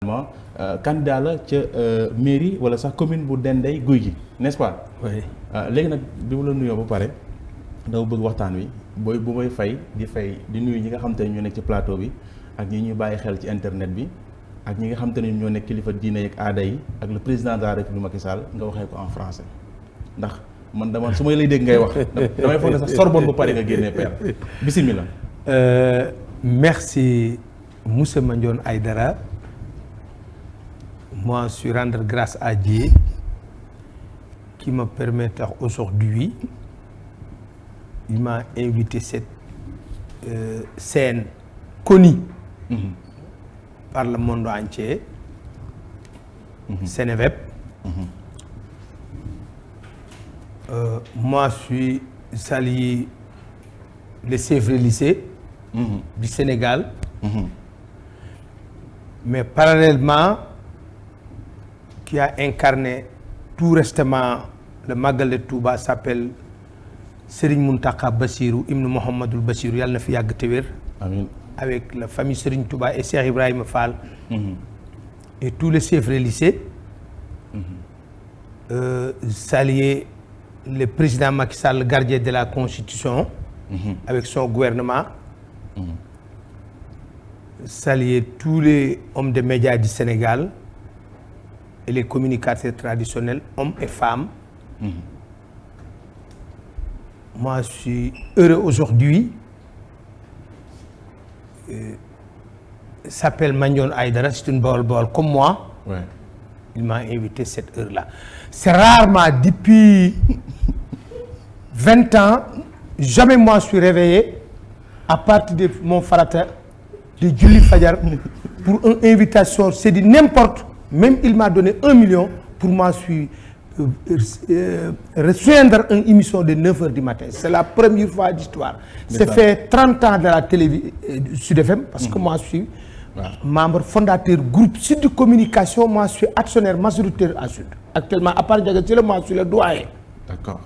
également candidat la ca mairie wala sax commune bu Dendey Guy gi n'est-ce pas. oui léegi nag bi mu la nuyoo ba pare dama bëgg waxtaan wi bu may fay di nuyu ñi nga xam te ne ñoo nekk ci plateau bi ak ñi ñuy bàyyi xel ci internet bi ak ñi nga xam te ne ñoo nekk kilifa diine yeeg aada yi ak le président de la République Macky Sall nga waxee ko en français ndax man dama su may lay dégg ngay wax damay foog ne sax Sorbonne ba pare nga génnee père bismillah. Merci Moussa Mandione Aïdara. Moi, je suis rendre grâce à Dieu qui me permet aujourd'hui, il m'a invité cette scène connue par le monde entier, Seneweb. Moi, je suis salué le chef religieux du Sénégal, mais parallèlement, qui a incarné tout récemment le Magal de Touba s'appelle Serigne Mountakha Bassirou Ibn Mohamedoul Bassirou yàlla na fi yàgg te wér. Amiin. Avec la famille Serigne Touba et Cheikh Ibrahima Fall. Et tous les chefs religieux. Saluer le président Macky Sall, gardien de la Constitution. Avec son gouvernement. Saluer tous les hommes de médias du Sénégal. Et les communicateurs traditionnels, hommes et femmes. Moi, je suis heureux aujourd'hui. S'appelle Mandione Aïdara, c'est une Baol comme moi. Ouais. Il m'a invité cette heure-là. C'est rarement depuis 20 ans, jamais moi je suis réveillé à partir de mon farata de Julli Fajar pour une invitation, c'est dit n'importe. Même il m'a donné 1 million pour moi rejoindre une émission de 9h du matin. C'est la première fois d'histoire. C'est fait 30 ans de la télévision Sud FM parce que moi je suis membre fondateur groupe Sud de Communication. Moi je suis actionnaire majoritaire à Sud. Actuellement, à part Diagatile, moi je suis le doyen. D'accord.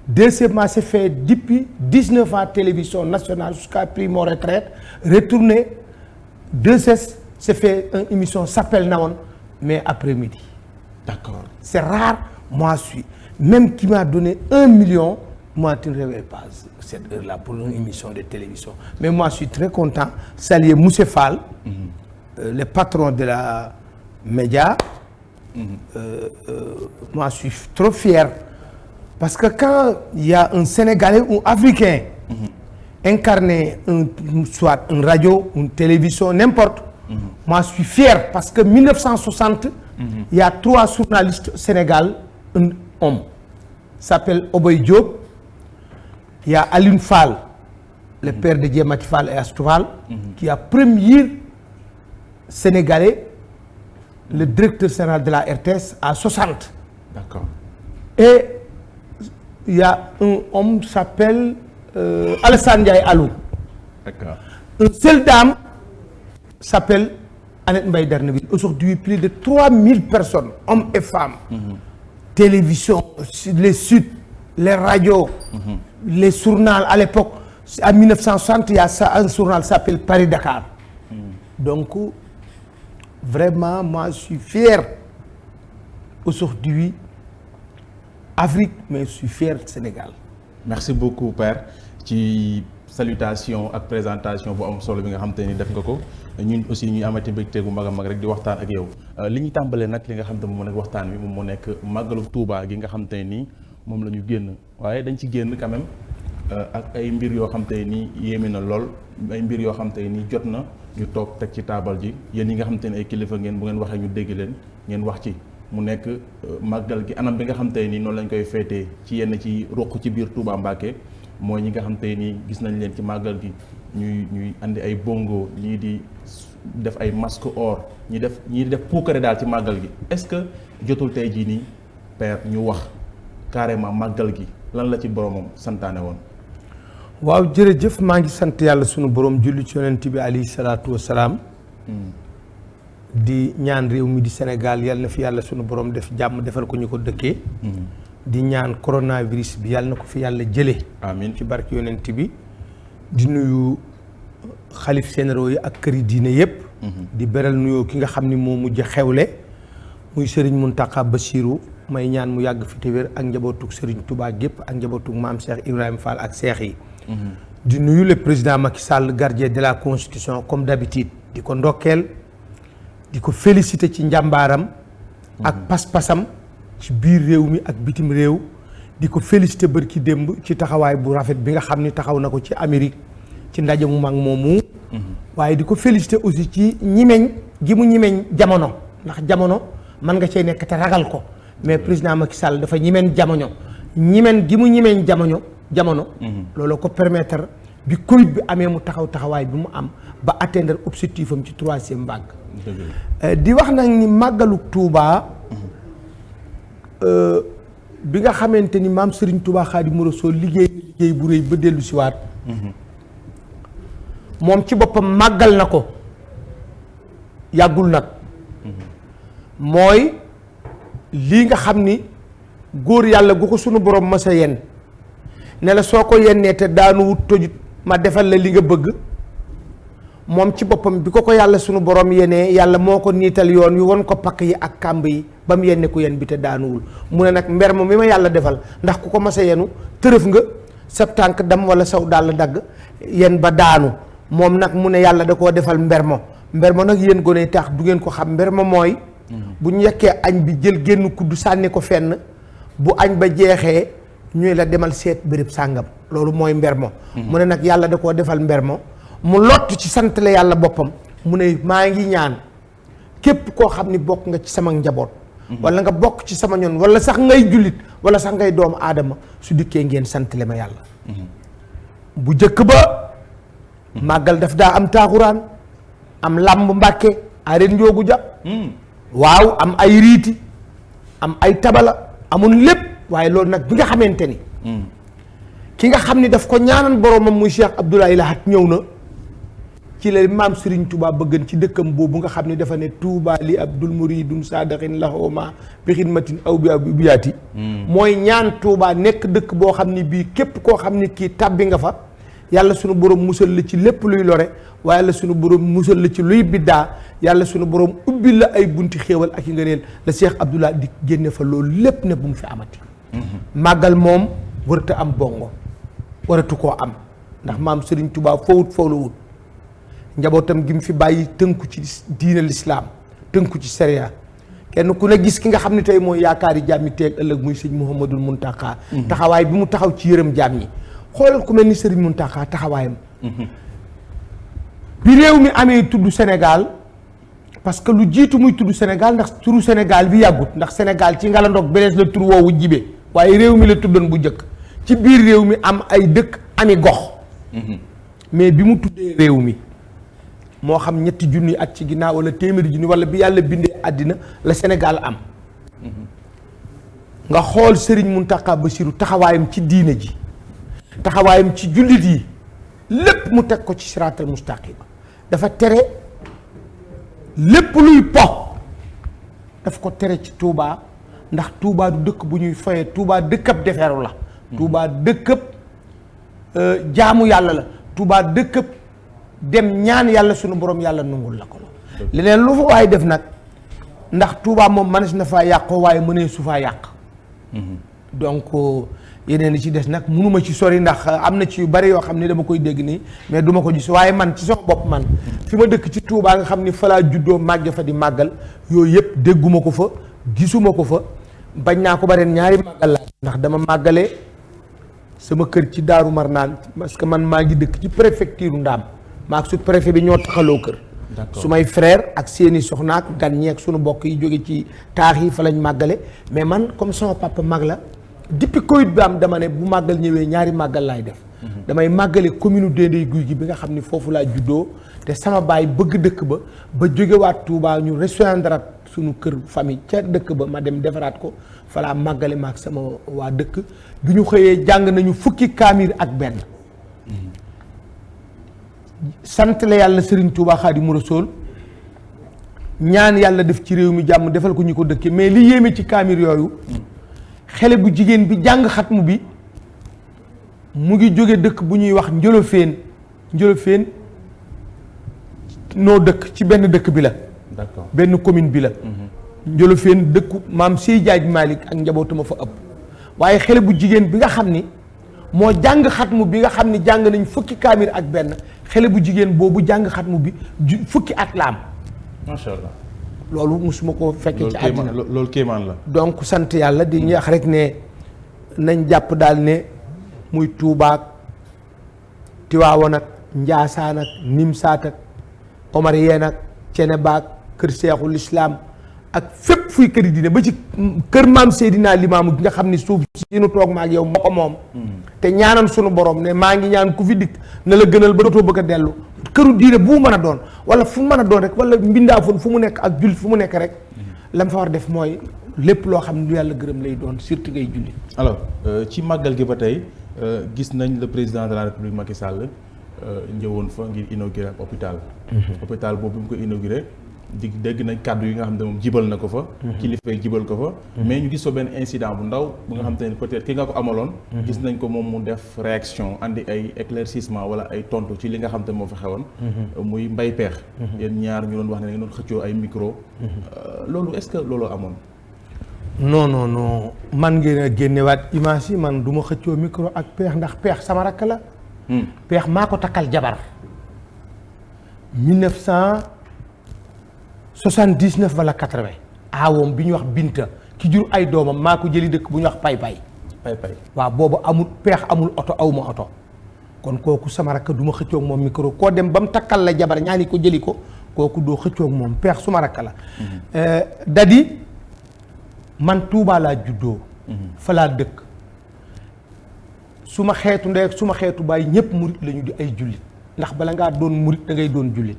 Deuxièmement, c'est fait depuis 19 ans télévision nationale jusqu'à pris mon retraite. Retourné 2S, c'est fait une émission s'appelle Naon. Mais après-midi. D'accord. C'est rare, moi je suis. Même qui m'a donné 1 million, moi tu ne réveilles pas cette heure-là pour une émission de télévision. Mais moi je suis très content. Saluer Moussa Fall, le patron de la média. Moi je suis trop fier. Parce que quand il y a un Sénégalais ou Africain incarné, soit une radio, une télévision, n'importe. Moi, je suis fier parce que 1960, il y a 3 journalistes au Sénégal, un homme. S'appelle Oboy Diop. Il y a Alioune Fall, le père de Diemati Fall et Astou Fall, qui est premier Sénégalais, le directeur général de la RTS à 60. D'accord. Et il y a un homme qui s'appelle Alassane Ndiaye Alou. D'accord. Une seule dame s'appelle Annette Mbaye Darneville. Aujourd'hui, plus de 3000 personnes, hommes et femmes, télévision, les sites, les radios, les journaux à l'époque. En 1960, il y a un journal qui s'appelle Paris-Dakar. Donc, vraiment, moi, je suis fier aujourd'hui, Afrique, mais je suis fier du Sénégal. Merci beaucoup, Père. Ci salutation ak présentation bu am solo bi nga xam te ni def nga ko ñun aussi ñuy amati mbégte gu mag a mag rek di waxtaan ak yow li ñu tàmbalee nag li nga xam te moom moo nekk waxtaan bi moom moo nekk màggalu Touba gi nga xam te nii moom la ñu génn waaye dañ ci génn quand même ak ay mbir yoo xam te nii yéeme na lool ay mbir yoo xam te nii jot na ñu toog teg ci taabal ji yéen yi nga xam te ne ay kilifa ngeen bu ngeen waxee ñu dégg leen ngeen wax ci mu nekk màggal gi anam bi nga xam te nii noonu lañ koy feetee ci yenn ci ruq ci biir Touba Mbacké mooy ñi nga xam te nii gis nañ leen ci màggal gi ñuy andi ay bongo ñii di def ay masque or ñii di def puukare daal ci màggal gi est-ce que jotul tey jii nii père ñu wax carrément màggal gi lan la ci boromam santaane woon. waaw jërëjëf maa ngi sant yàlla sunu borom julli ci yonent bi alayhi salaatu wa salaam. di ñaan réew mi di Sénégal yàlla na fi yàlla sunu borom def jàmm defal ko ñu ko dëkkee. di ñaan coronavirus bi yàlla na ko fi yàlla jëlee. amiin ci barke yonent bi. di nuyu xalif généraux yi ak këri diine yëpp. di beral nuyoo ki nga xam ni moo mujj xewle muy Serigne Mountakha Bassirou may ñaan mu yàgg fi te wér ak njabootug Serigne Touba gépp ak njabootug maam Cheikh Ibrahima Fall ak seex yi. di nuyu le président Macky Sall gardien de la constitution comme d'habitude di ko ndokkeel di ko féliciter ci njàmbaaram. ak pas-pasam ci biir réew mi ak bitim réew. di ko féliciter bërki démb ci taxawaay bu rafet bi nga xam ni taxaw na ko ci Amérique ci ndaje mu mag moomu. waaye di ko féliciter aussi ci ñimeñ gi mu ñimeñ jamono ndax jamono mën nga cee nekk te ragal ko mais président Macky Sall dafa ñimeñ jamono ñimeñ gi mu ñimeñ jamono. loolu ko permettre bi Covid bi amee mu taxawaay bi mu am ba atteindre objectif am ci 3e vague. di wax nag ni màggalu Touba. bi nga xamante ni maam Serigne Touba Xaadimu Rasuul liggéey bu rëy ba dellu si waat moom ci boppam màggal na ko yàggul nag mooy lii nga xam ni góor yàlla gu ko sunu borom masa yen ne la soo ko yennee te daanu wut tojut ma defal la li nga bëgg moom ci boppam bi ko yàlla sunu borom yenee yàlla moo ko niital yoon wi won ko pakk yi ak kàmb yi ba mu yenne ku yen bi te daanuwul mu ne nag mber mi ma yàlla defal ndax ku ko mas a yenu tërëf nga sab tànk dam wala saw dàll dagg yen ba daanu moom nag mu ne yàlla da koo defal mber mo nag yéen gone tax du ngeen ko xam mber mo mooy bu ñu yekkee añ bi jël génn kuddu sànni ko fenn bu añ ba jeexee ñuy la demal seet béréb sàngam loolu mooy mber mo mu ne nag yàlla da koo defal mber mo mu lott ci sant la yàlla boppam mu ne maa ngi ñaan képp koo xam ni bokk nga ci sama njaboot wala nga bokk ci sama ñoon wala sax ngay jullit wala sax ngay doomu aadama su dikkee ngeen santale ma yàlla bu jëkk ba màggal daf daa am taaxuraan am làmb mbàkke areen njoogu ja waaw am ay riiti am ay tabala amoon lépp waaye loolu nag bi nga xamante ni ki nga xam ni daf ko ñaanal boromam muy Cheikh Abdoulaye Lahat ñëw na ci la maam Serigne Touba bëggan ci dëkkam boobu nga xam ne dafa ne Touba li abdul muridun saadaxin laxooma bi xidmatin aw bi biyaati mooy ñaan Touba nekk dëkk boo xam ni bii képp koo xam ni kii tàbbi nga fa yàlla sunu borom musal la ci lépp luy lore waaye yàlla sunu borom musal la ci luy biddaa yàlla sunu borom ubbi la ay bunti xéewal ak yi nga neen la Cheikh Abdoulaye di génne fa loolu lépp ne bu mu fi amati màggal moom waratu am bongo waratu koo am ndax maam Serigne Touba fowut fowlawut njabootam gi mu fi bàyyi tënku ci diina lislaam tënku ci sharia kenn ku ne gis ki nga xam ne tey mooy yaakaari jaam ñi teeg ëllëg muy sëñ Mouhamadul Mountakha taxawaay bi mu taxaw ci yërëm jaam ñi xoolal ku mel ni Serigne Mountakha taxawaayam bi réew mi amee tudd Sénégal parce que lu jiitu muy tudd Sénégal ndax turu Sénégal bi yàggut ndax Sénégal ci ngalandoog benees la tur woowu jibe waaye réew mi la tuddoon bu njëkk ci biir réew mi am ay dëkk ami gox mais bi mu tuddee réew mi moo xam ñetti junni at ci ginnaaw wala téeméeri junni wala bi yàlla bindee àddina la Sénégal am nga xool Serigne Mountakha Bassirou taxawaayam ci diine ji taxawaayam ci jullit yi lépp mu teg ko ci siraatal mustaqima dafa tere lépp luy po daf ko tere ci Touba ndax Touba du dëkk bu ñuy foyee Touba dëkkab deferu la Touba dëkkab jaamu yàlla la Touba dëkkab dem ñaan yàlla sunu borom yàlla nungul la ko leneen lu fa waaye def nag ndax Touba moom mënees na faa yàqoo waaye mënee su faa yàq donc yeneen li ci des nag mënuma ci sori ndax am na ci yu bari yoo xam ne dama koy dégg nii mais duma ko gis waaye man ci sama bopp man fi ma dëkk ci Touba nga xam ni fa laa juddoo màgge fa di màggal yooyu yëpp dégguma ko fa gisuma ko fa bañ naa ko ba ren ñaari màggal laa ndax dama màggale sama kër ci Daaru Marnaan parce que man maa ngi dëkk ci préfecture Ndaam maak su préfet bi ñoo taxaloo kër su may frère ak seeni soxna ak gan ñi ak sunu mbokk yi jóge ci taax yi fa lañ màggale mais man comme sama papa mag la depuis Covid bi am dama ne bu màggal ñëwee ñaari màggal laay def damay màggale commune Dendey Guy gi bi nga xam ni foofu laa juddoo te sama baay bëgg dëkk ba ba jógewaat Touba ñu rejoindre sunu kër famille ca dëkk ba ma dem defaraat ko fa laa màggale maak sama waa dëkk bi ñu xëyee jàng nañu fukki kaamir ak benn sant la yàlla Serigne Touba Xaadimu Rasuul ñaan yàlla def ci réew mi jàmm defal ko ñu ko dëkkee mais li yéeme ci kaamir yooyu xale bu jigéen bi jàng xatmu bi mu ngi jóge dëkk bu ñuy wax Njolofeen noo dëkk ci benn dëkk bi la. d'accord benn commune bi la. Njolofeen dëkku maam Sey Jaaj Malick ak njabootuma fa ëpp. waaye xale bu jigéen bi nga xam ni moo jàng xatmu bi nga xam ni jàng nañ fukki kaamir ak benn xale bu jigéen boobu jàng xatmu bi fukki at la am. macha allah. loolu musuma koo fekkee ci àddina loolu kéemaan la. donc sant yàlla di ñaax rek ne nañ jàpp daal ne muy Tuubaak Tiwaawan ak Njaasaan ak Nimsaat ak Omariyeen ak Cenebaak kër Seexul Islaam ak fépp fuy këri diine ba ci kër maam Seydina Limaamu gi nga xam ni suuf si nu toog ma ak yow moo ko moom. te ñaanal sunu borom ne maa ngi ñaan ku fi dikk na la gënal ba dootoo bëgg a dellu këru diine bu mu mën a doon wala fu mu mën a doon rek wala mbindaafoon fu mu nekk ak jullit fu mu nekk rek la mu fa war def mooy lépp loo xam ne lu yàlla gërëm lay doon surtout ngay julli. alors ci màggal gi ba tey gis nañ le président de la république Macky Sall ñëwoon fa ngir inaugurer ab hôpital. hôpital boobu mu ko inauguré dégg nañ kàddu yi nga xam ne moom jibal na ko fa. kilifa yi jibal ko fa. mais ñu gis fa benn incident bu ndaw bu nga xam te ne peut-être ki nga ko amaloon. gis nañ ko moom mu def réaction andi ay éclaircissement wala ay tontu ci li nga xam te ne moo fa xewoon. muy mbay peex. yéen ñaar ñu doon wax ne ngeen doon xëccoo ay micro. loolu est-ce que loolu amoon. non man ngeen a génnewaat image yi man du ma xëccoo micro ak peex ndax peex sama rakk la. peex maa ko takkal jabar 1979 wala 80 aawoom bi ñuy wax Binta ki jur ay doomam maa ko jëli dëkk bu ñuy wax pay waaw boobu amul peex amul oto awma oto kon kooku sama rakk du ma xëccoog moom micro koo dem ba mu takkal la jabar ñaani ko jëli ko kooku doo xëccoog moom peex suma rakk la dadi man Tuubaa laa juddoo fa laa dëkk su ma xeetu ndey ak su ma xeetu baay ñëpp murit lañu di ay jullit ndax bala ngaa doon murit da ngay doon jullit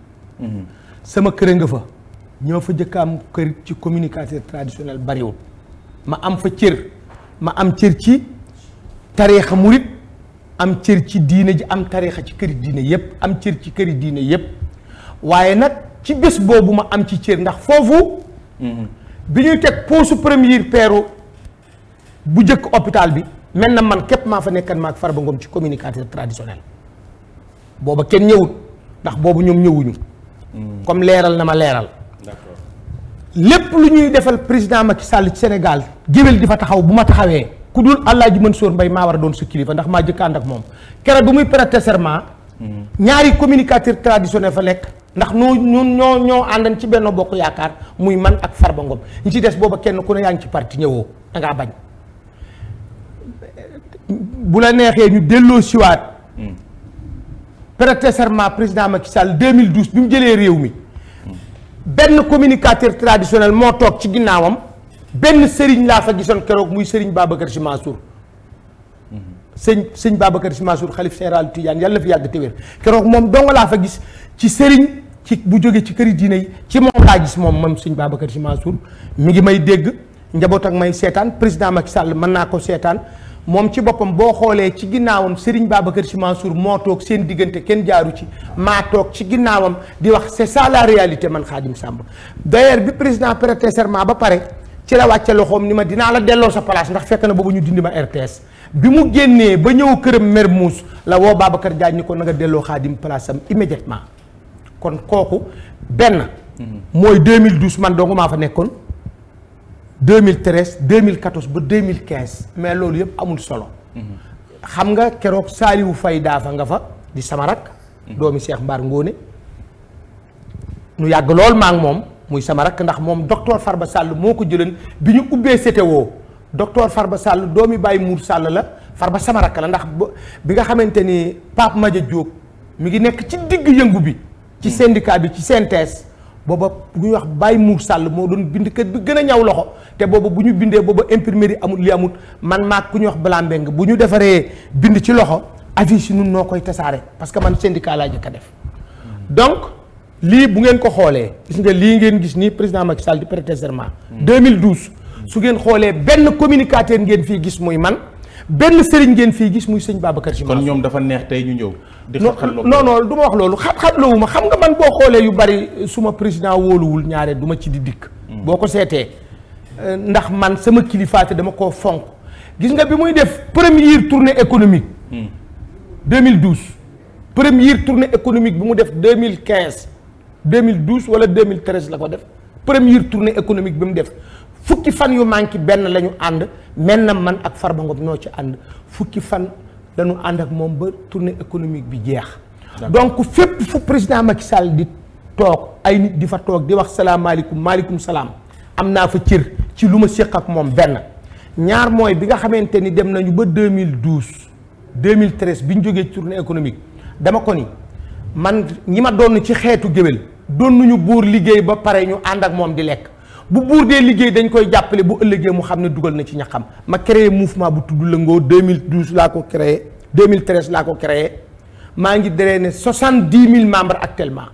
sama kër nga fa ñoo fa jëkk am kër ci communicateur traditionnel bariwul ma am fa cër ma am cër ci tariixa murit am cër ci diine ji am tariixa ci këri diine yépp am cër ci këri diine yépp waaye nag ci bés boobu ma am ci cër ndax foofu bi ñuy teg poosu première peeru bu jëkk hôpital bi mel na man képp maa fa nekkan maak Farba Ngom ci communicateur traditionnel booba kenn ñëwut ndax boobu ñoom ñëwuñu comme leeral na ma leeral d'accord lépp lu ñuy defal président Macky Sall ci Sénégal géwél di fa taxaw bu ma taxawee ku dul Alaaji Mansour Mbaye maa war a doon sa kilifa ndax maa jëkk ànd ak moom keroog bu muy prêter serment ñaari communicateur traditionnel fa nekk ndax ñoo àndan ci Benno Bokk Yaakaar muy man ak Farba Ngom ñi ci des booba kenn ku ne yaa ngi ci parti ñëwoo dangaa bañ bu la neexee ñu delloo siwaat prêter serment président Macky Sall 2012 bi mu jëlee réew mi benn communicateur traditionnel moo toog ci ginnaawam benn sëriñ laa fa gisoon keroog muy sëriñ Babacar Sy Mansour sëñ Babacar Sy Mansour xalif général Tidiane yàlla na fi yàgg te wér keroog moom dong laa fa gis ci sëriñ ci bu jógee ci këri diine yi ci moom laa gis moom sëñ Babacar Sy Mansour mi ngi may dégg njaboot ak may seetaan président Macky Sall mën naa ko seetaan moom ci boppam boo xoolee ci ginnaawam Serigne Babacar Sy Mansour moo toog seen diggante kenn jaaru ci maa toog ci ginnaawam di wax c'est ça la réalité man Khadim Samb d'ailleurs bi président prêter serment ba pare ci la wàcce loxoom ni ma dinaa la delloo sa place ndax fekk na boobu ñu dindi ma RTS bi mu génnee ba ñëw këram Mermoz la woo Babacar Diagne ni ko na nga delloo Khadim place am immédiatement kon kooku benn mooy 2012 man dong maa fa nekkoon 2013 2014 ba 2015 mais loolu yëpp amul solo xam nga keroog Saliou Faye daafa nga fa di sama rak doomi Cheikh Mbar Ngóone nu yàgg lool maa ngi moom muy sama rak ndax moom docteur Farba Sall moo ko jëloon bi ñu ubbee CTO docteur Farba Sall doomi Baye Mour Sall la Farba sama rak la ndax bi nga xamante ni Pape Madia Diop mi ngi nekk ci digg yëngu bi ci syndicat bi ci CNTS booba bu ñuy wax Baye Mour Sall moo doon bind kër bi gën a ñaw loxo te booba bu ñu bindee booba imprimerie amul li amut man maag ku ñuy wax Blambeng bu ñu defaree bind ci loxo avis yi nun noo koy tasaare parce que man syndicat laa jëkk a def donc lii bu ngeen ko xoolee gis nga lii ngeen gis nii président Macky Sall di prêter serment 2012 su ngeen xoolee benn communicateur ngeen fii gis muy man benn sëriñ ngeen fii gis muy sëñ Babacar Sy Mansour. kon ñoom dafa neex tey ñu ñëw. di non du ma wax loolu xat-xatloowu ma xam nga man boo xoolee yu bari suma président wóoluwul ñaare du ma ci di dikk. boo ko seetee ndax man sama kilifaate dama koo fonk gis nga bi muy def première tournée économique. 2012 première tournée économique bi mu def 2015 2012 wala 2013 la ko def première tournée économique bi mu def fukki fan yu manqué benn la ñu ànd mel na man ak Farba Ngom noo ci ànd fukki fan la ñu ànd ak moom ba tournée économique bi jeex. donc fépp fu président Macky Sall di toog ay nit di fa toog di wax salaamaaleykum maaleykum salaam am naa fa cër ci lu ma séq ak moom benn. ñaar mooy bi nga xamante ni dem nañu ba 2012 2013 bi ñu jógee ci tournée économique dama ko ni man ñi ma doon ci xeetu géwél doon nañu buur liggéey ba pare ñu ànd ak moom di lekk bu buur dee liggéey dañ koy jàppale bu ëllëgee mu xam ne dugal na ci ñaxam ma créé mouvement bu tudd Lëngoo 2012 laa ko créé 2013 laa ko créé maa ngi drainer 70 000 membres actuellement.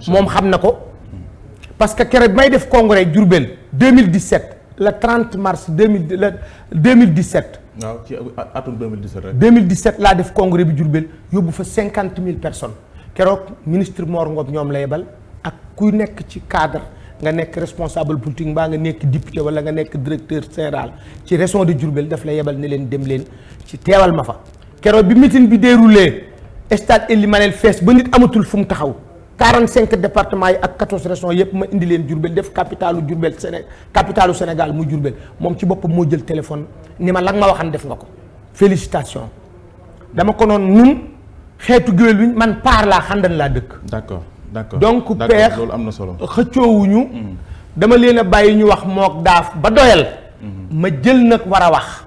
moom xam na ko parce que keroog may def congrès Diourbel 2017. le 30 mars 2017. waaw ci atum 2017 rek. 2017 laa def congrès bi Diourbel yóbbu fa 50 000 personnes keroog ministre Mor Ngom ñoom la yebal ak kuy nekk ci cadre nga nekk responsable politique mbaa nga nekk député wala nga nekk directeur général ci région de Diourbel daf la yebal ne leen dem leen ci teewal ma fa. keroog bi meeting bi déroulé stade Ely Manel fees ba nit amatul fu mu taxaw. 45 départements yi ak 14 régions yëpp ma indi leen Diourbel def capitalu Diourbel capitalu Sénégal mu Diourbel moom ci boppam moo jël téléphone ni ma la nga ma waxan def nga ko félicitation dama ko noonu nun xeetu géwél wi man paar laa xandan laa dëkk. d'accord donc peex loolu am na solo. xëccoowuñu dama leen a bàyyi ñu wax mook daaf ba doyal ma jël nag war a wax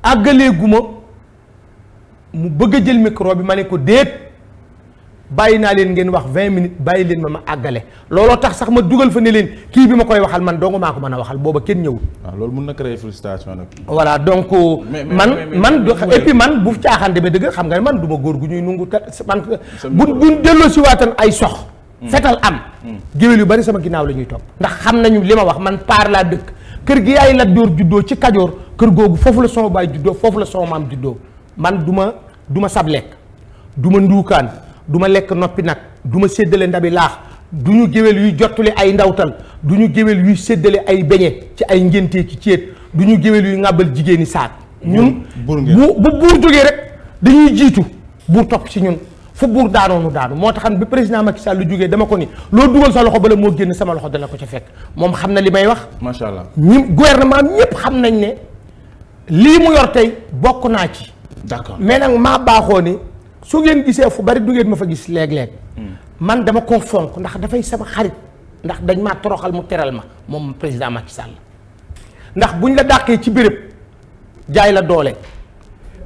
àggaleegu ma mu bëgg a jël micro bi ma ne ko déet bàyyi naa leen ngeen wax 20 minutes bàyyi leen ma àggale looloo tax sax ma dugal fa ne leen kii bi ma koy waxal man dong maa ko mën a waxal booba kenn ñëwul. waaw loolu mun na créer frustration nag. voilà donc. et puis man bu caaxaan demee dëgg xam nga ne man du ma góor gu ñuy nungu man buñ delloo si waatan ay sox. fetal am. géwél yu bari sama ginnaaw la ñuy topp. ndax xam nañu li ma wax man paar laa dëkk kër gi yaay Lat Joor juddoo ci Kajoor kër googu foofu la sama baay juddoo foofu la sama maam juddoo man du ma sab lekk du ma nduukaan du ma lekk noppi nag du ma séddale ndabi laax du ñu géwél yuy jottali ay ndawtal du ñu géwél yuy séddale ay beñe ci ay ngéntee ki céet du ñu géwél yuy ŋàbbal jigéeni saak ñun bu buur jógee rek dañuy jiitu buur topp ci ñun fu buur daanoonu daanu moo taxam bi président Macky Sall lu jógee dama ko ni loo dugal sa loxo bala moo génn sama loxo dana ko ca fekk moom xam na li may wax macha allah ñi gouvernement ñëpp xam nañ ne lii mu yor tey bokk naa ci d'accord mais nag maa baaxoo ni su ngeen gisee fu bari du ngeen ma fa gis léeg-léeg man dama ko fonk ndax dafay sama xarit ndax dañ maa toroxal mu teral ma moom président Macky Sall ndax buñ la dàqee ci béréb jaay la doole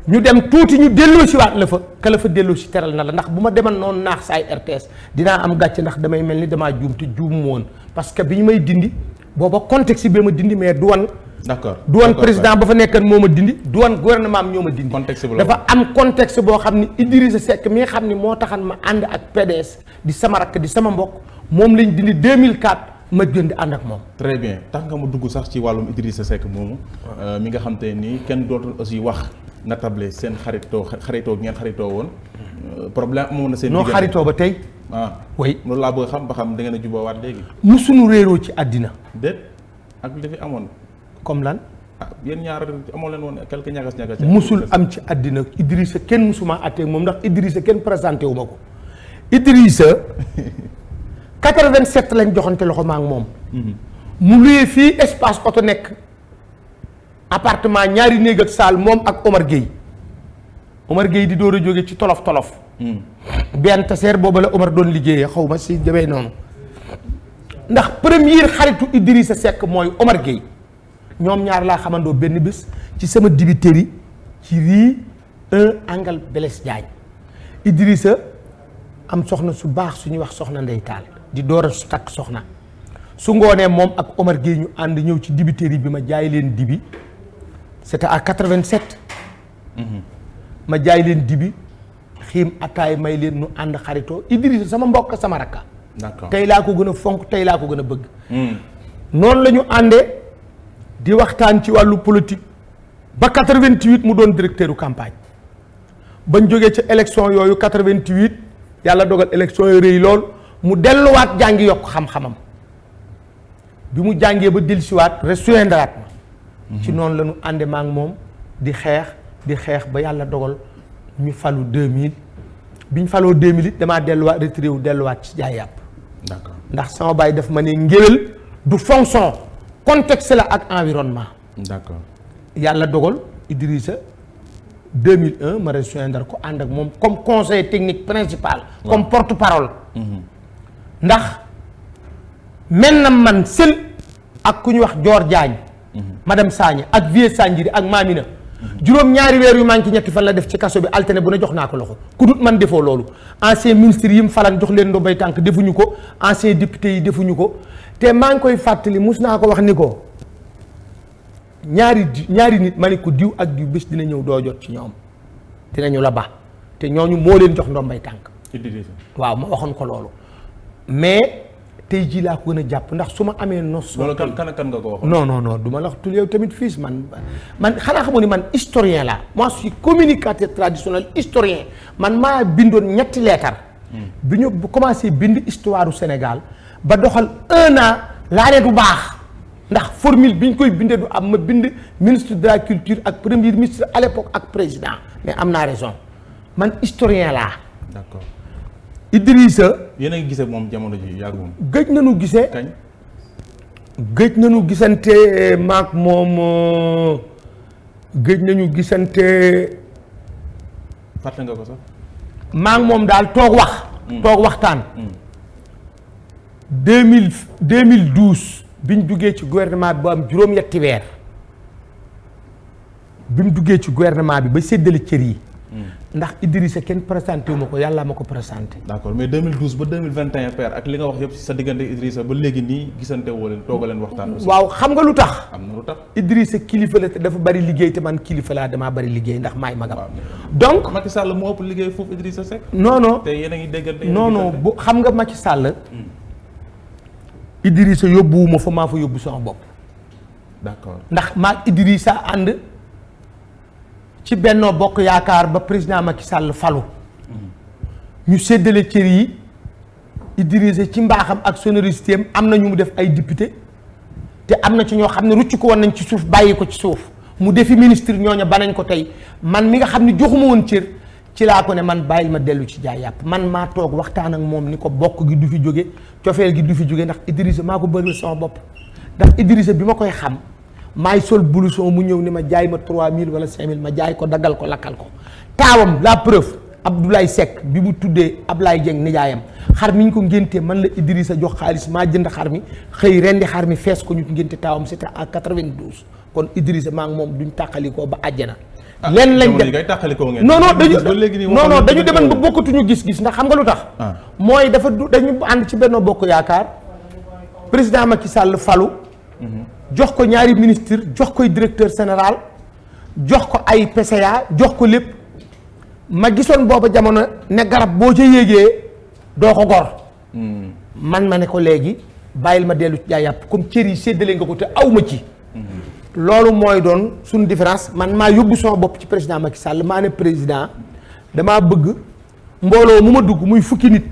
ñu dem tuuti ñu delloo si waat la fa ka la fa delloo si teral na la ndax bu ma demal noonu naax saay RTS dinaa am gàcce ndax damay mel ni damaa juum te juum woon parce que bi ñu may dindi booba contexte bi ma dindi mais du woon d'accord du woon président ba fa nekkan moo ma dindi du woon gouvernement am ñoo ma dindi dafa am contexte boo xam ni Idrissa Seck mi nga xam ni moo taxan ma ànd ak PDS di sama rakk di sama mbokk moom lañ dindi 2004 ma gën di ànd ak moom. très bien tax nga ma dugg sax ci wàllum Idrissa Seck moomu mi nga xam te nii kenn dootul aussi wax nga table seen xaritoo ngeen xaritoo woon problème amoon na seen noo xaritoo ba tey oui loolu laa bëgg xam ba xam da ngeen a juboowaat léegi musuñu réeroo ci àddina déet ak li fi amoon comme lan yéen ñaar amoo leen woon quelque ñagas musul am ci àddina Idrissa kenn musuma àttee moom ndax Idrissa kenn présenté wu ma ko Idrissa 87 lañ joxante loxo ma ak moom mu luyee fii espace oto nekk appartement ñaari néeg ak salle moom ak Omar Gueye di door a jóge ci tolof benn taseer booba la Omar doon liggéeyee xaw ma si demee noonu ndax première xaritu Idrissa Seck mooy Omar Gueye ñoom ñaar laa xamandoo benn bés ci sama dibiteri ci rii 1 angle Blaise Diagne Idrissa am soxna su baax suñuy wax soxna Ndey Taal di door a takk soxna su ngoonee moom ak Omar Gueye ñu ànd ñëw ci dibiteri bi ma jaay leen dibi c'était à 87 ma jaay leen dibi xiim attaay may leen nu ànd xaritoo Idrissa sama mbokk sama rakka d'accord tey laa ko gën a fonk tey laa ko gën a bëgg noonu la ñu àndee di waxtaan ci wàllu politique ba 88 mu doon directeur u campagne bañ jógee ca élection yooyu 88 yàlla dogal élection yu rëy lool mu delluwaat jàngi yokk xam-xamam bi mu jàngee ba dellusiwaat rejoindre ma ci noonu la ñu àndee ma ak moom di xeex ba yàlla dogal ñu falu 2000 bi ñu faloo 2000 it damaa delluwaat retiré wu delluwaat ci jaay yàpp d'accord ndax sama baay daf ma ne ngéwél du fonction contexte la ak environnement. d'accord yàlla dogal Idrissa 2001 ma rejoindre ko ànd ak moom comme conseiller technique principal. comme porte-parole. ndax mel na man sel ak ku ñu wax Dior Diagne. madame Sagna ak Vieux Sanjiri ak Mamina. juróom-ñaari weer yu manqué ñetti fan la def ci kaso bi alterné bu ne jox naa ko loxo ku dut man defoo loolu ancien ministre yi mu falan jox leen ndombay tànk defuñu ko ancien député yi defuñu ko te maa ngi koy fàttali mus naa ko wax ni ko ñaari nit ma ni ko diw ak diw bés dina ñëw doo jot ci ñoom dinañu la ba te ñooñu moo leen jox ndombay tànk waaw ma waxoon ko loolu mais tey jii laa ko gën a jàpp ndax su ma amee nos. loolu kan nga ko wax. non du ma la wax tul yow tamit fii man xanaa xamoo ni man historien la moi je suis communicateur traditionnel historien man maa bindoon ñetti leetar. bi ñu commencé bind histoire du Sénégal ba doxal 1 an laa ne du baax ndax formule bi ñu koy bindee du am ma bind ministre de la culture ak premier ministre à l'époque ak président mais am naa raison man historien laa. d'accord. Idrissa. yéen a ngi gisee moom jamono ji yàgg moom. gëj nañu gisee. kañ. gëj nañu gisante maak moom gëj nañu gisante. fàtte nga ko sax. maak moom daal toog wax. toog waxtaan. 2012 bi ñu duggee ci gouvernement bi ba am juróom-ñetti weer bi mu duggee ci gouvernement bi ba séddale cër yi. ndax Idrissa kenn présenté wu ma ko yàlla ma ko présenté. d'accord mais 2012 ba 2021 père ak li nga wax yëpp ci sa diggante Idrissa ba léegi nii gisante woo leen tooga leen waxtaan aussi. waaw xam nga lu tax. am na lu tax. Idrissa kilifa la te dafa bari liggéey te man kilifa laa damaa bari liggéey ndax maay magam. donc Macky Sall moo ëpp liggéey foofu Idrissa Seck. non te yéen a ngi déggante. non bu xam nga Macky Sall. Idrissa yóbbuwuma fa maa fa yóbbu sama bopp. d'accord ndax maag Idrissa ànd. ci Benno Bokk Yaakaar ba président Macky Sall falu ñu séddale cër yi Idrissa ci mbaaxam ak sonorité am na ñu mu def ay député te am na ci ñoo xam ne rucc ko woon nañ ci suuf bàyyi ko ci suuf mu defi ministre ñooña banañ ko tey man mi nga xam ne joxuma woon cër ci laa ko ne man bàyyil ma dellu ci jaay yàpp man maa toog waxtaan ak moom ni ko bokk gi du fi jóge cofeel gi du fi jóge ndax Idrissa maa ko bëggal sama bopp ndax Idrissa bi ma koy xam maay sol blouson mu ñëw ni ma jaay ma 3000 wala 5000 ma jaay ko daggal ko lakkal ko taawam la preuve Abdoulaye Seck bi mu tuddee Ablaye Dieng nijaayam xar mi ñu ko ngéntee man la Idrissa jox xaalis maa jënd xar mi xëy rendi xar mi fees ko ñu ngénte taawam c'était en 92 kon Idrissa maa ngi moom duñ tàqalikoo ba àjjana. lenn lañ dem non dañu demoon ba bokkatuñu gis-gis ndax xam nga lu tax. mooy dañu ànd ci Benno Bokk Yaakaar président Macky Sall falu. jox ko ñaari ministre jox koy directeur général jox ko ay PCA jox ko lépp ma gisoon booba jamono ne garab boo ca yéegee doo ko gor man ma ne ko léegi bàyyil ma dellu ci jaay yàpp comme cër yi séddale nga ko te aw ma ci loolu mooy doon suñu différence man maa yóbbu sama bopp ci président Macky Sall maa ne président damaa bëgg mbooloo mu ma dugg muy fukki nit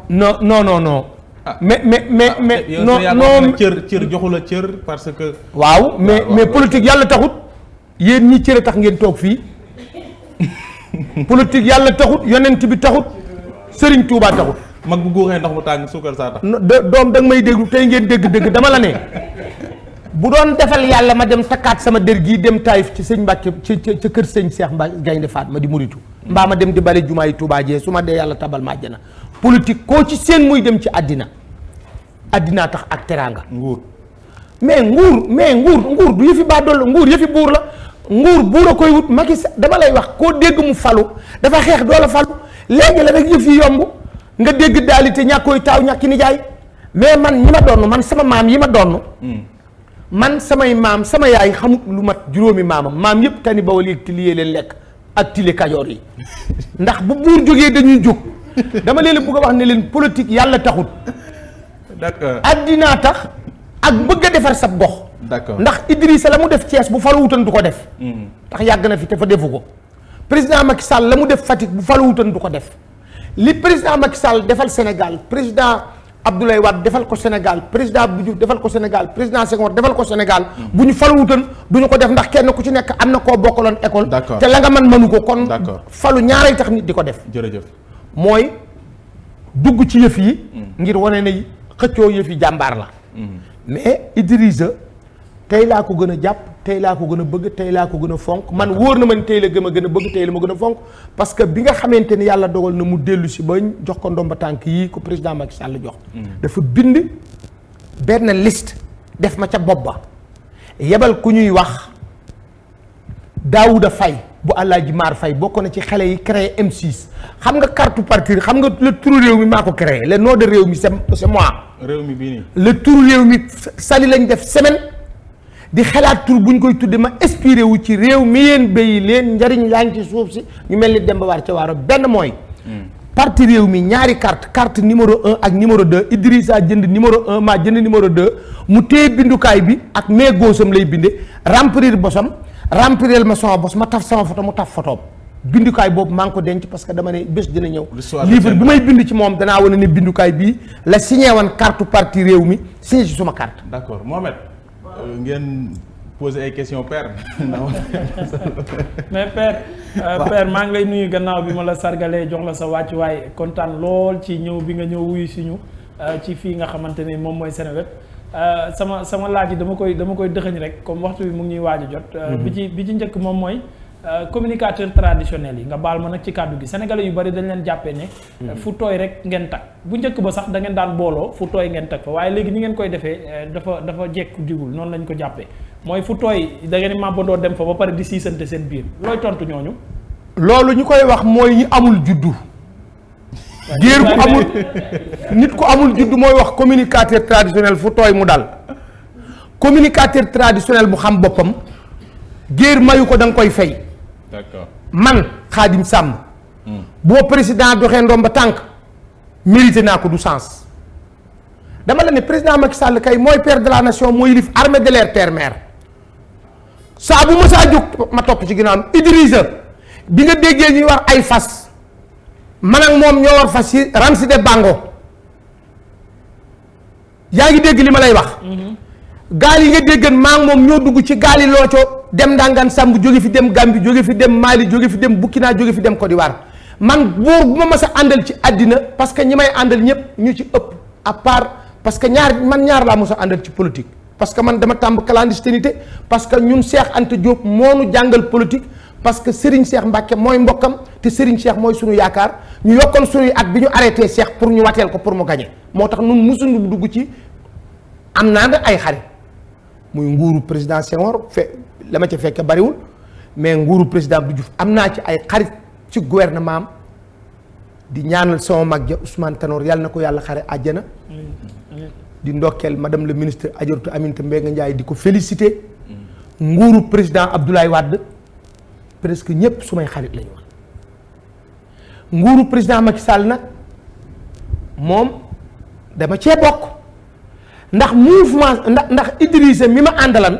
non mais non cër joxu la cër parce que. waaw mais politique yàlla taxut yéen ñi cëre tax ngeen toog fii politique yàlla taxut yonent bi taxut Serigne Touba taxut. mag bu góoxee ndox mu tàng suukar saa tax. doom da nga may déglu tey ngeen dégg dama la ne bu doon defal yàlla ma dem takkaat sama dër gii dem Taïf ci sëñ Mbàkke ca kër sëñ Cheikh Mbacke Gaynde Fatma di muritu mbaa ma dem di bale jumaa yi Touba jee su ma dee yàlla tabal ma àjjana politique koo ci seen muy dem ci àddinaa tax ak teraanga. nguur du yëfi baa doll nguur yëfi buur la nguur buur a koy wut Macky dama lay wax koo dégg mu falu dafa xeex doo la falu léegi la rek yëf yi yomb nga dégg daali te ñàkkooy taaw ñàkki nijaay mais man ñi ma donn man sama maam yi ma donn man samay maam sama yaay xamut lu mat juróomi maam yëpp tani bawal yéeg ti liyee leen lekk ak tile kajoor yi ndax bu buur jógee dañuy jóg dama leen bëgg a wax ne leen politique yàlla taxut d'accord addinaa tax ak bëgg a defar sab gox. d'accord ndax Idrissa la mu def Thiès bu falu wutan du ko def. ndax yàgg na fi te fa defu ko. président Macky Sall la mu def Fatick bu falu wutan du ko def li président Macky Sall defal Sénégal président Abdoulaye Wade defal ko Sénégal président Abdou Diouf defal ko Sénégal président Senghor defal ko Sénégal. bu ñu falu wutan du ñu ko def ndax kenn ku ci nekk am na koo bokkaloon école. d'accord te la nga mënu ko kon. d'accord falu ñaaray tax nit di ko def. jërëjëf mooy dugg ci yëf yi ngir wane ne xëccoo yëf yi jàmbaar la mais Idrissa tey laa ko gën a jàpp tey laa ko gën a bëgg tey laa ko gën a fonk man wóor na man tey la gën a bëgg tey la ma gën a fonk parce que bi nga xamante ni yàlla dogal na mu dellu si ba jox ko ndomba tànk yii ko président Macky Sall jox dafa bind benn liste def ma ca bopp ba yebal ku ñuy wax Daouda Faye bu Alaaji Maar Faye bokk na ci xale yi créé M6 xam nga carte parti xam nga le turu réew mi maa ko créé le nom de réew mi c'est moi. réew mi bii nii. le turu réew mi sali lañ def semaine di xalaat tur buñ koy tudde ma inspiré wu ci réew mi yéen béyi leen njariñ yaa ngi ci suuf si ñu mel ni Demba War ca Waaro benn mooy. parti réew mi ñaari carte numéro 1 ak numéro 2 Idrissa jënd numéro 1 maa jënd numéro 2 mu téye bindukaay bi ak main gauche am lay binde remplir bosam. remplir ma sama bos ma taf sama photo mu taf photoom bindukaay boobu maa ngi ko denc parce que dama ne bés dina ñëw livre bi may bind ci moom danaa wane ne bindukaay bii la signé woon carte parti réew mi signé ci suma carte. d'accord Mohamed ngeen poser ay questions père. mais père maa ngi lay nuyu gannaaw bi ma la sargalee jox la sa wàccuwaay kontaan lool ci ñëw bi nga ñëw wuyu si ñu ci fii nga xamante ni moom mooy Seneweb. sama laaj yi dama koy dëxëñ rek comme waxtu bi mu ngi ñuy waaj a jot. bi ci njëkk moom mooy communicateur traditionnel yi nga baal ma nag ci kàddu gi sénégalais yu bari dañ leen jàppee ne. fu tooy rek ngeen tag bu njëkk ba sax da ngeen daan booloo fu tooy ngeen tag fa waaye léegi ni ngeen koy defee dafa jekku digul noonu lañ ko jàppee mooy fu tooy da ngeen di màbbandoo dem fa ba pare di siisante seen biir looy tontu ñooñu. loolu ñu koy wax mooy ñi amul juddu. géer ku amul nit ku amul juddu mooy wax communicateur traditionnel fu tooy mu dal communicateur traditionnel bu xam boppam géer mayu ko da nga koy fay. d'accord man Khadim Samb boo président doxee ndomba tànk mérité naa ko du sens dama la ne président Macky Sall kay mooy père de la nation mooy yilif armée de l'air terre mer saa bu ma saa jóg ma topp ci ginnaawam Idrissa bi nga déggee ñuy wax ay fas man ak moom ñoo war fas yi ransi de bango yaa ngi dégg li ma lay wax gaal yi nga déggan maa ngi moom ñoo dugg ci gaal yi looco dem Ndangaan Samb jóge fi dem Gambie jóge fi dem Mali jóge fi dem Burkina jóge fi dem Côte d'Ivoire man buur bu ma mas a àndal ci àddina parce que ñi may àndal ñëpp ñu ci ëpp à part parce que ñaar laa mos a àndal ci politique parce que man dama tàmb clandestinité parce que ñun Cheikh Anta Diop moo nu jàngal politique parce que Serigne Cheikh Mbacke mooy mbokkam te Serigne Cheikh mooy suñu yaakaar ñu yokkoon suñuy at bi ñu arrêté Cheikh pour ñu wateel ko pour mu gañe moo tax ñun mosuñu dugg ci am naa nag ay xarit muy nguuru président Senghor la ma ca fekk bariwul mais nguuru président Abdou Diouf am naa ci ay xarit ci gouvernement am di ñaanal sama mag ja Ousmane Tanor yàlla na ko yàlla xare àjjana di ndokkeel madame le ministre Adjaratou Aminata Mbengue Ndiaye di ko féliciter nguuru président Abdoulaye Wade presque ñëpp sumay xarit lañu wax nguuru président Macky Sall nag moom dama cee bokk ndax mouvement ndax Idrissa mi ma àndalan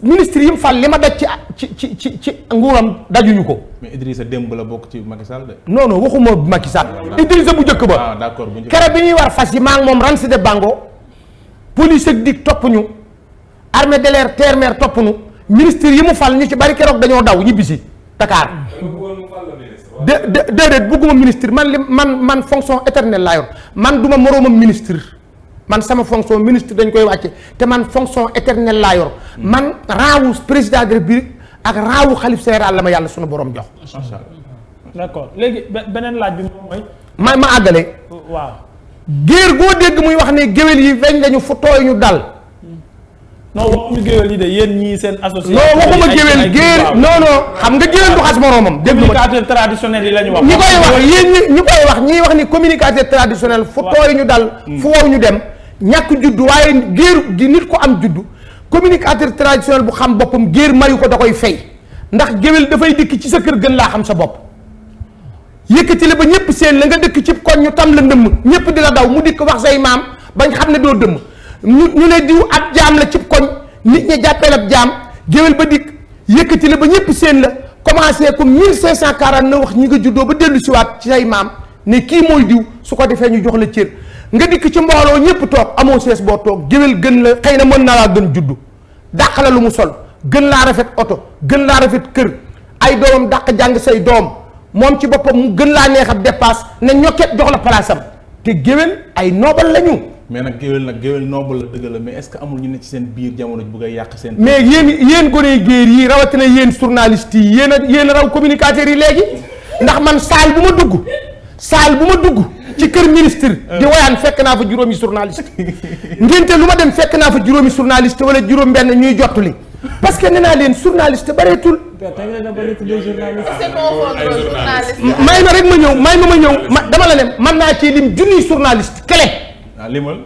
ministre yi mu fal li ma daj ci nguuram dajuñu ko. mais Idrissa démb la bokk ci Macky Sall de. non waxuma Macky Sall. Idrissa bu njëkk ba. ah d'accord bu njëkk keroog bi ñuy war fas yi maa ngi moom ransi de bango police ak dig topp ñu armée de l'air terre mer topp ñu ministre yi mu fal ñu ci bari keroog dañoo daw ñibbisi Dakar. déedéet bugguma ministre man fonction éternelle laa yor man duma moroomam ministre. man sama fonction ministre dañ koy wàcce te man fonction éternelle laa yor man raawu président de la République ak raawu xalif général la ma yàlla sunu borom jox. macha allah. d'accord léegi beneen laaj bi moom mooy. ma àggale. waaw. géer goo dégg muy wax ne géwél yi weñ lañu fu tooy ñu dal. non waxuñu géwél yi de yéen ñii seen association. non waxuma géwél géer non xam nga géwél du xas moroomam. dégg nga communicateur traditionnel yi la ñu wax. ñi koy wax yéen ñi koy wax ñiy wax ni communicateur traditionnel fu tooy ñu dal. fu wow ñu dem. ñàkk juddu waaye géer gi nit ko am juddu communicateur traditionnel bu xam boppam géer mayu ko da koy fay ndax géwél dafay dikk ci sa kër gën laa xam sa bopp yëkkati la ba ñëpp seen la nga dëkk ci koñ ñu tam la ndëmm ñëpp di la daw mu dikk wax say maam bañ xam ne doo dëmm ñu ne diw ab jaam la cib koñ nit ñi jàppeel ab jaam géwél ba dikk yëkkati la ba ñëpp seen la commencé comme 1549 wax ñi nga juddoo ba dellu siwaat ci say maam ne kii mooy diw su ko defee ñu jox la cër nga dikk ci mbooloo ñëpp toog amoo sees boo toog géwél gën la xëy na mën naa laa gën juddu dàq la lu mu sol gën laa rafet oto gën laa rafet kër ay doomam dàq jàng say doom moom ci boppam mu gën laa neex ab dépasse ne ñokket jox la palaasam te géwél ay noobal lañu. mais nag géwél noble la dëgg la mais est-ce que amul ñu ne ci seen biir jamono ji bëgg a yàq seen. mais yéen gone géer yi rawatina yéen journalistes yi yéen a raw communicateurs yi léegi ndax man saal bu ma dugg ci kër ministre di woyaan fekk naa fa juróomi journaliste ngénte lu ma dem fekk naa fa juróomi journaliste wala juróom benn ñuy jottali parce que nee naa leen journaliste bareetul. may ma rek ma ñëw dama la ne man naa ci lim junniy journaliste clé. limal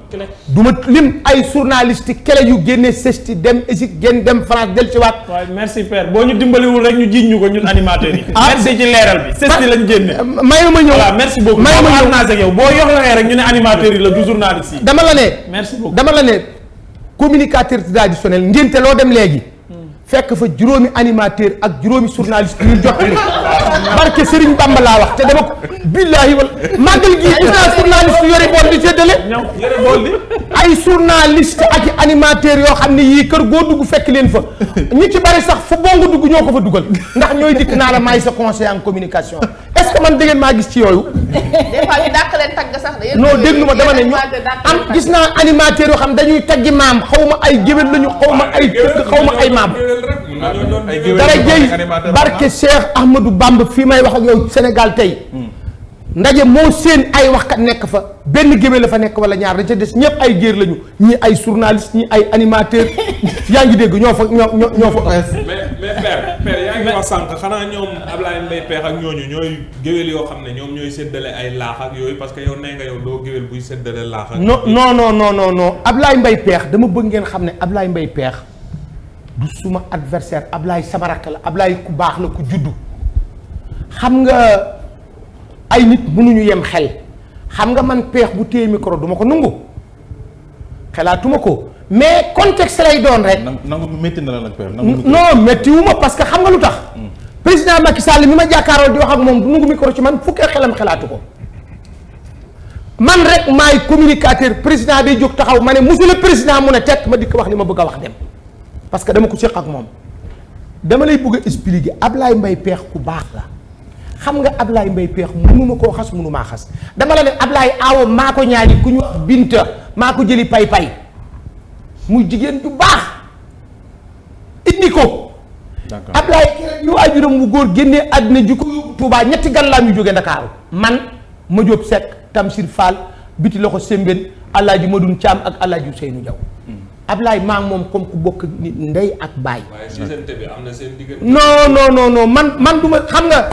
du ma lim ay journaliste clé yu génne sesti dem Égypte génn dem France del ci waat. waaw merci père boo ñu dimbaliwul rek ñu jiiñ ñu ko ñun animateurs yi. merci ci leeral bi sesti lañ génne. may ma ñëw voilà merci beaucoup. may ma ñëw naa yow boo yoxlawee rek ñu ne animateurs yi la du journaliste yi. dama la ne. merci beaucoup dama la ne communicateur traditionnel ngénte loo dem léegi. fekk fa juróomi animateur ak juróomi journaliste yu jot li barke Serigne Bamba laa wax te dama ko billaahi wal màggal gi gis naa journaliste yore bool di séddale ay journaliste ak i animateur yoo xam ne yii kër goo dugg fekk leen fa ñi ci bari sax fa boo nga dugg ñoo ko fa dugal ndax ñooy dikk naa la maay sa conseiller en communication est-ce que man da ngeen maa gis ci yooyu des fois ñu dàq leen tagg sax non déglu ma dama ne ñu am gis naa animateur yoo xam dañuy taggi maam xaw ma ay géwél lañu xaw ma ay tëgg xaw ma ay maam dara jëy barke Cheikh Ahmadou Bamba fii may wax ak yow Sénégal tey ndaje moo seen ay waxkat nekk fa benn géwél la fa nekk wala ñaar da ca des ñëpp ay géer lañu ñi ay journaliste ñi ay animateur yaa ngi dégg ñoo fa mais père yaa ngi wax sànq xanaa ñoom Ablaye Mbaye Peex ak ñooñu ñooy géwél yoo xam ne ñoom ñooy séddale ay laax ak yooyu parce que yow nee nga yow doo géwél buy séddale laax ak non Ablaye Mbaye Peex dama bëgg ngeen xam ne Ablaye Mbaye Peex du suma adversaire Ablaye sama rakk la Ablaye ku baax la ku juddu xam nga ay nit mënuñu yem xel xam nga man Peex bu téye micro duma ko nangu xelaatuma ko mais contexte lay doon rek. nangu métti na la nag Peex. non méttiwuma parce que xam nga lu tax. président Macky Sall mi ma jàkkaaroo di wax ak moom du nangu micro ci man fukkee xelam xelaatu ko man rek maay communicateur président day jóg taxaw ma ne monsieur le président mu ne tekk ma dikk wax li ma bëgg a wax dem. parce que dama ko séq ak moom dama lay bëgg a expliquer Ablaye Mbaye Peex ku baax la xam nga Ablaye Mbaye Peex mënuma koo xas mënumaa xas dama la ne Ablaye aawo maa ko ñaani ku ñu wax Binta maa ko jëli pay muy jigéen du baax indi ko. d'accord Ablaye yu waajuram mu góor génnee àddina ji ko yóbbu Touba ñetti gan laa ñu jógee Ndakaaru man ma Jóob Seck Tamsir Fall biti loxo Sembène Alaaji Madun Caam ak Alaaji Seynu Jaw Ablaye maa ngi moom comme ku bokk nit ndey ak baay. waaye siisante bi am na seen diggante. non man du ma xam nga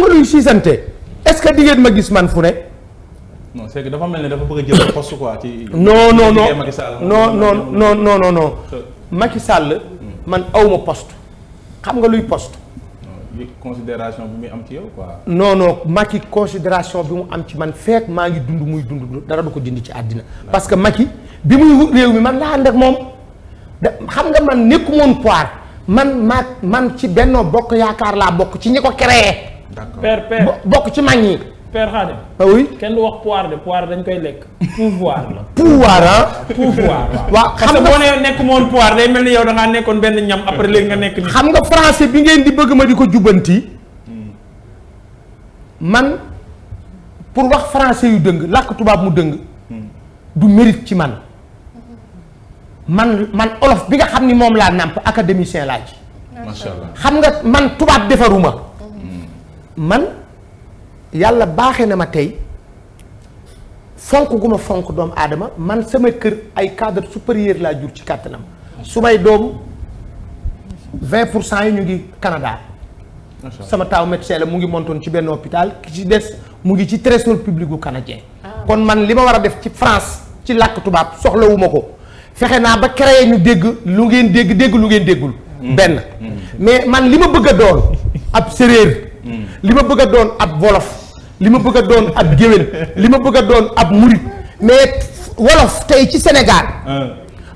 luy siisante est-ce que di ngeen ma gis man fu ne. non c'est que dafa mel ne dafa bëgg a jël poste quoi ci. non Macky Sall man awma poste xam nga luy poste. considération bi muy am ci yow quoi. non Macky considération bi mu am ci man fekk maa ngi dund muy dund dara du ko dindi ci àddina parce que Macky bi muy réew mi man laa ànd ak moom xam nga man nekku moon poire man ci Benno Bokk Yaakaar laa bokk ci ñi ko créé. d'accord père bokk ci mag ñi. père Khadim. oui kenn du wax poire de poire dañ koy lekk. pouvoir la. pouvoir waaw xam nga boo nee nekk moon poire day mel ni yow da ngaa nekkoon benn ñam après léegi nga nekk. xam nga français bi ngeen di bëgg ma di ko jubbanti man pour wax français yu dëng làkk tubaab mu dëng du mérite ci man olof bi nga xam ni moom laa nàmp académicien laa ci. macha allah xam nga man tubaab defaruma man yàlla baaxee na ma tey fonk gu ma fonk doomu aadama man sama kër ay cadre supérieur laa jur ci kàttanam su may doom 20% yi ñu ngi Canada sama taaw médecin la mu ngi montoon ci benn hôpital ki ci des mu ngi ci trésor public gu canadien kon man li ma war a def ci France ci làkk tubaab soxlawuma ko fexe naa ba créer ñu dégg lu ngeen dégg lu ngeen déggul benn mais man li ma bëgg a doon ab séréer li ma bëgg a doon ab wolof li ma bëgg a doon ab géwél li ma bëgg a doon ab murit mais wolof tey ci Sénégal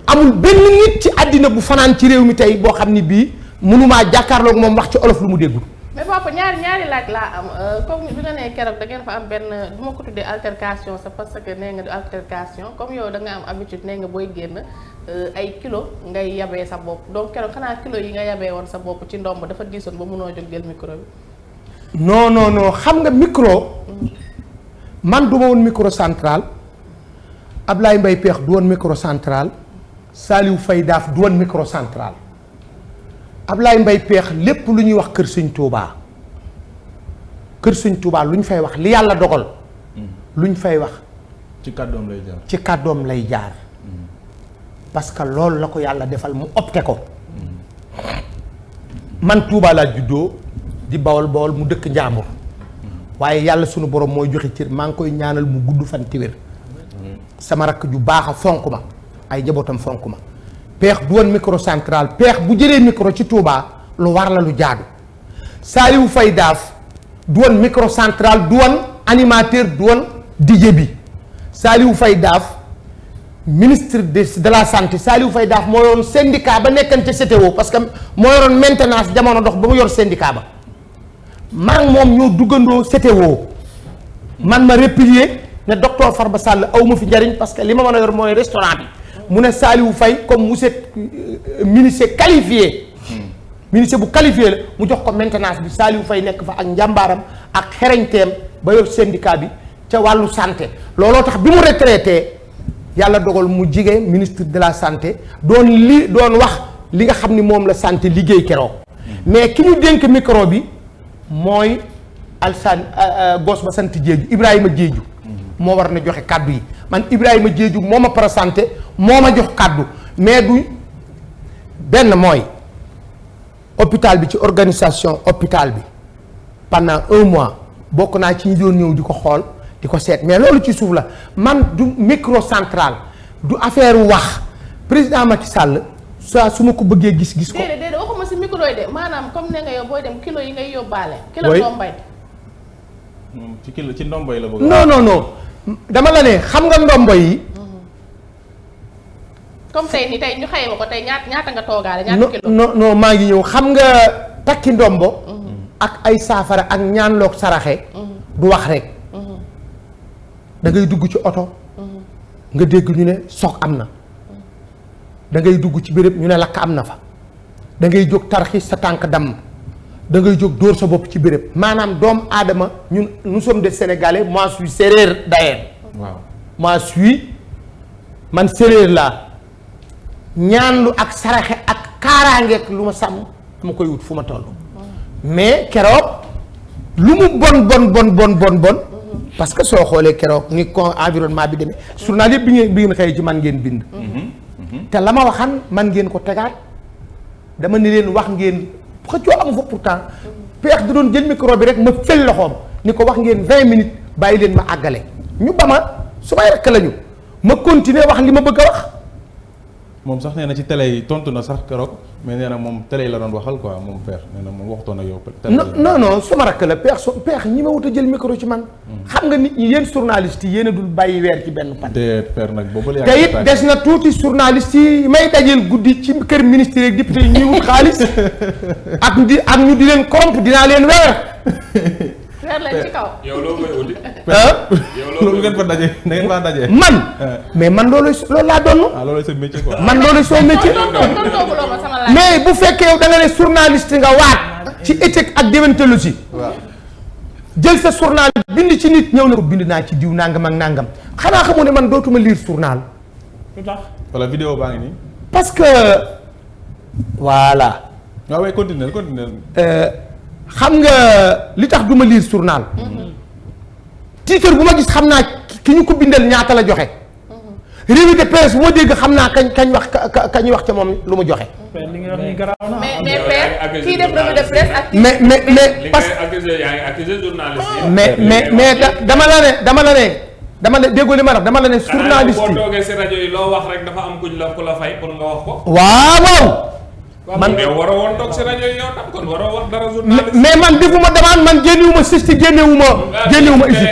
amul benn nit ci àddina bu fanaan ci réew mi tey boo xam ni bii mënumaa jàkkaarloog moom wax ci olof lu mu déggul. mais papa ñaari laaj laa am comme bi nga nee keroog da ngeen fa am benn du ma ko tuddee altercation c'est parce que nee nga du altercation comme yow da nga am habitude nee nga booy génn ay kilo ngay yabee sa bopp donc keroog xanaa kilo yi nga yabee woon sa bopp ci ndomb dafa diisoon ba mënoo jóg jël micro bi. non xam nga micro man du ma woon micro central Ablaye Mbaye Pekh du woon microcentral Saliou Faye Daaf du woon microcentral Ablaye Mbaye Pekh lépp lu ñuy wax kër Sëñ Touba lu ñu fay wax li yàlla dogal lu ñu fay wax ci kàddoom lay jaar. ci kàddoom lay jaar parce que loolu la ko yàlla defal mu opté ko man Touba laa juddoo di bawol mu dëkk Njàmbur waaye yàlla sunu borom mooy joxe cër maa ngi koy ñaanal mu gudd fan ti wér sama rakk ju baax a fonk ma ay njabootam fonk ma Pekh du woon microcentral Pekh bu jëlee micro ci Touba lu war la lu jaadu Saliou Faye Daaf du woon microcentral du woon animateur du woon DJ bi Saliou Faye Daaf ministre de la santé Saliou Faye Daaf moo yoroon syndicat ba nekkante CTO parce que moo yoroon maintenance jamono dox ba mu yor syndicat ba maa ngi moom ñoo duggandoo CTO man ma replier ne docteur Farba Sall aw ma fi njariñ parce que li ma mën a yor mooy restaurant bi mu ne Saliou Faye comme monsieur ministre qualifié ministre bu qualifié la mu jox ko maintenance bi Saliou Faye nekk fa ak njàmbaaram ak xereñteem ba yor syndicat bi ca wàllu santé looloo tax bi mu retraité yàlla dogal mu jige ministre de la santé doon wax li nga xam ni moom la santé liggéey keroog mais ki ñu dénk micro bi mooy Alsaan gos ba sant Jeeju Ibrahima Jeeju moo war na joxe kàddu yi man Ibrahima Jeeju moo ma présenté moo ma jox kàddu mais du benn mooy hôpital bi ci organisation hôpital bi pendant 1 mois bokk naa ci ñi doon ñëw di ko xool di ko seet mais loolu ci suuf la man du microcentral du affaire wax président Macky Sall saa su ma ko bëggee gis ko. déedéet waxuma si micro yi de maanaam comme ne nga yow booy dem kilo yi ngay yóbbaale. kilo ndombay. ci kilo ci ndombo yi la bëgg. non dama la ne xam nga ndombo yi. comme tey ni tey ñu xayma ko tey ñaata nga toogaale. ñaata kilo non maa ngi ñëw xam nga takki ndombo. ak ay saafara ak ñaanloog saraxe. du wax rek. da ngay dugg ci oto. nga dégg ñu ne soog am na. da ngay dugg ci béréb ñu ne lakk am na fa. da ngay jóg tarxis sa tànk damm. da ngay jóg dóor sa bopp ci béréb maanaam doomu aadama ñun nous sommes des Sénégalais moi suis séeréer d'ailleurs. waaw man séeréer laa ñaanlu ak saraxe ak kaaraangeek lu ma sàmm dama koy wut fu ma toll. mais keroog lu mu bon. parce que soo xoolee keroog ni ko environnement bi demee journal yëpp bi ngeen xëyee ci man ngeen bind. te la ma waxan man ngeen ko tegaat dama ni leen wax ngeen xëccoo amu fa pourtant Pekh da doon jël micro bi rek ma fël loxoom ni ko wax ngeen 20 minutes bàyyi leen ma àggale ñu ba ma su may rekk lañu ma continuer wax li ma bëgg a wax. moom sax nee na ci télé yi tontu na sax keroog mais nee na moom télé yi la doon waxal quoi moom Pekh nee na moom waxtoon ak yow. non su ma rakk la Pekh ñi ma wut a jël micro ci man. xam nga nit ñi yéen journaliste yi yéen a dul bàyyi weer ci benn pan. te Pekh nag boobu la te it des na tuuti journaliste yi may dajeel guddi ci kër ministre yeeg député yi ñuy wut xaalis ak ñu di leen corrompre dinaa leen weer. weer leen ci kaw. yow loo koy uti. loolu ngeen fa daje da ngeen faa daje. man mais man loolu laa doon. loolu sa métier quoi. man loolu soo métier. mais bu fekkee yow da nga ne journaliste nga waat ci éthique ak déontologie. waaw jël sa journal bind ci nit ñëw na ko bind naa ci diw nangam ak nangam xanaa xamoo ne man dootuma lire journal. lu tax. wala vidéo baa ngi nii. parce que voilà. waaw waaye continuer. xam nga li tax du ma lire journal. titre bu ma gis xam naa ki ñu ko bindal ñaata la joxe. revue de presse bu ma dégg xam naa kañ wax ca moom lu mu joxe. li nga wax ni garaaw na. mais Pekh kii def revue de presse ak. mais parce que dama la ne déggoo li ma wax dama la ne. journaliste boo toogee si rajo yi loo wax rek dafa am ku la fay pour nga wax ko. waaw. man waroo woon toog si rajo yi yow tam kon waroo wax dara journaliste. mais man defuma demande man génnewuma sisti génnewuma ici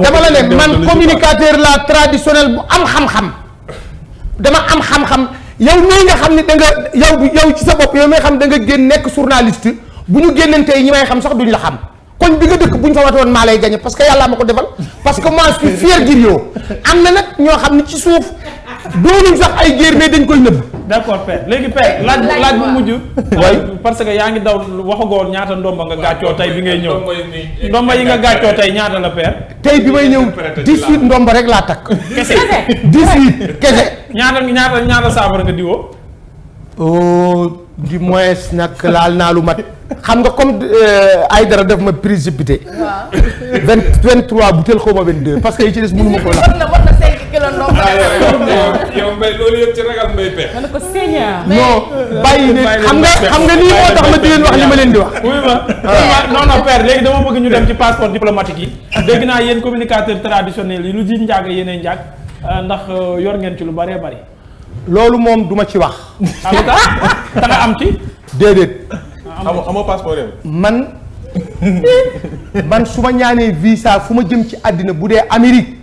dama la ne man communicateur la traditionnel bu am xam-xam dama am xam-xam yow mii nga xam ne da nga yow ci sa bopp yow mi nga xam da nga génn nekk journaliste bu ñu génnantee ñi may xam sax duñ la xam koñ bi nga dëkk bu ñu fa wate woon maa lay gagné parce que yàlla ma ko defal parce que moi je suis fier griot am na nag ñoo xam ne ci suuf doonul sax ay géer mais dañ koy nëbb. d'accord père léegi père laaj bu mujj. parce que yaa ngi daw waxagoo ñaata ndomba nga gàccoo tey bi ngay ñëw. ndomba yi nga gàccoo tey ñaata la père. tey bi may ñëw 18 ndomba rek laa takk. kese 18 kese. ñaata saafara nga diwoo. oh du moins nag laal naa lu mat xam nga comme Aïdara daf ma précipité. waaw 23 butéel xaw ma 22 parce que yi ci des mënu ma ko la. war na 5 kilos ndox. yow mbay loolu yëpp ci ragal mbay pexe. ma ne ko Seigneur. non bàyyi ne xam nga lii moo tax ma di leen wax li ma leen di wax. oui non père léegi dama bëgg ñu dem ci passeport diplomatique yi. dégg naa yéen communicateur traditionnel yi lu ji njàgg yéenay njàgg ndax yor ngeen ci lu bëree bëri. loolu moom duma ci wax. da nga am ci. déedéet. amoo passeport yow. man su ma ñaanee visa fu ma jëm ci àddina bu dee Amérique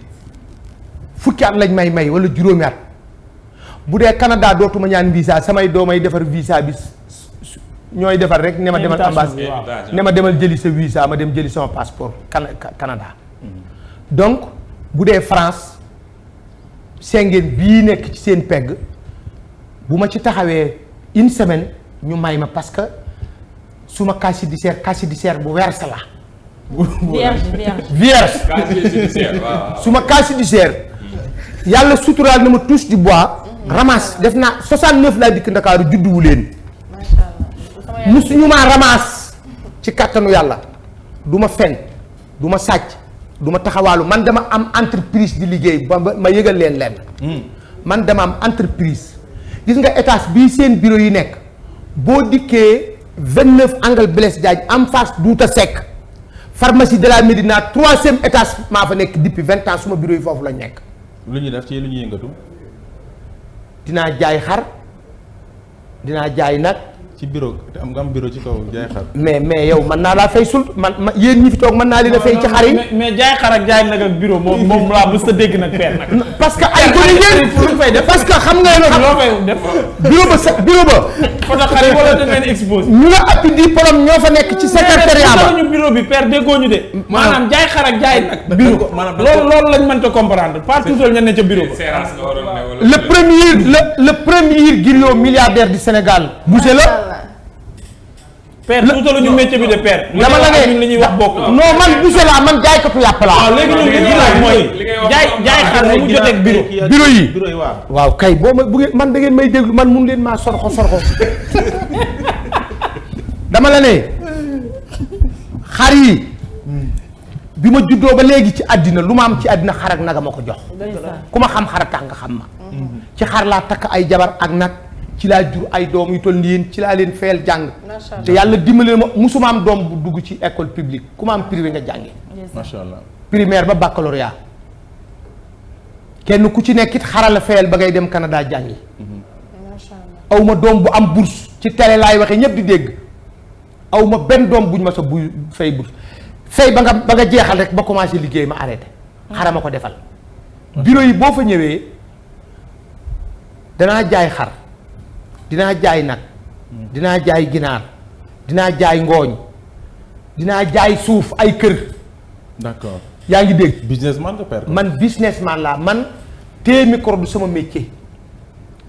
fukki at lañ may wala juróomi at bu dee Canada dootuma ñaan visa samay doomay defar visa bi ñooy defar rek ne ma demal ambassade ne ma demal jëli sa visa ma dem jëli sama passeport Canada. donc bu dee France Schengen bii nekk ci seen pegg bu ma ci taxawee une semaine ñu may ma parce que suma casier judiciaire bu verse la. vierge. suma casier judiciaire yàlla suturaal na ma touche du bois. ramasse def naa 69 laa dikk Ndakaaru judduwu leen. musuñu maa ramasse ci kàttanu yàlla du ma fen du ma sàcc du ma taxawaalu man dama am entreprise di liggéey ba ma yëgal leen man dama am entreprise gis nga étage bii seen bureau yi nekk boo dikkee 29 angle Blaise Diagne en face Douta Seck pharmacie de la Médina 3e étage maa fa nekk depuis 20 ans suma bureau yi foofu la nekk. lu ñuy def ci lu ñuy yëngatu. dinaa jaay xar dinaa jaay nag. ci bureau te am nga am bureau ci kaw jaay xar. mais yow mën naa laa fay sul man yéen ñi fi toog mën naa leen a fay ci xar yi. mais jaay xar ak jaay nag ak bureau moom laa mës a dégg nag père nag. parce que ay gone ngeen fay def parce que xam nga loo fay def. bureau ba. photo xar yi wala dañ leen exposé. ñu nga appi diplôme ñoo fa nekk ci secrétariat ba. ñu bureau bi père déggoo ñu de. maanaam jaay xar ak jaay nag. bureau loolu lañ mënta comprendre pas tout seul ña ne ca bureau ba. le premier griot milliardaire du Sénégal bougé la. père tuutalu ñu métier bi de père. dama la ne li ñuy wax bokk. non man bougé laa man jaaykatu yàpp laa. waaw léegi ñun li ñuy wax mooy. jaay xar mu jotee ak bureau yi waaw kay boo ma bu ngeen man da ngeen may déglu man mun leen maa sorxo dama la ne xar yi bi ma juddoo ba léegi ci àddina lu ma am ci àddina xar ak naga ma ko jox. ku ma xam xar a tax nga xam ma. ci xar laa takk ay jabar ak nag ci laa jur ay doom yu toll nii yéen ci laa leen fayal jàng. te yàlla dimbali ma musuma am doom bu dugg ci école publique ku ma am privé nga jànge. macha allah primaire ba baccalauréat kenn ku ci nekk it xaral la fayal ba ngay dem Canada jàngi. macha allah aw ma doom bu am bourse ci télé laay waxee ñëpp di dégg aw ma benn doom buñ ma sa bu fay bourse fay ba nga jeexal rek ba commencé liggéey ma arrêté. xara ma ko defal. bureau yi boo fa ñëwee danaa jaay xar dinaa jaay nag dinaa jaay ginaar dinaa jaay ngooñ dinaa jaay suuf ay kër. d'accord yaa ngi dégg. businessman de père. man businessman laa man téye micro du sama métier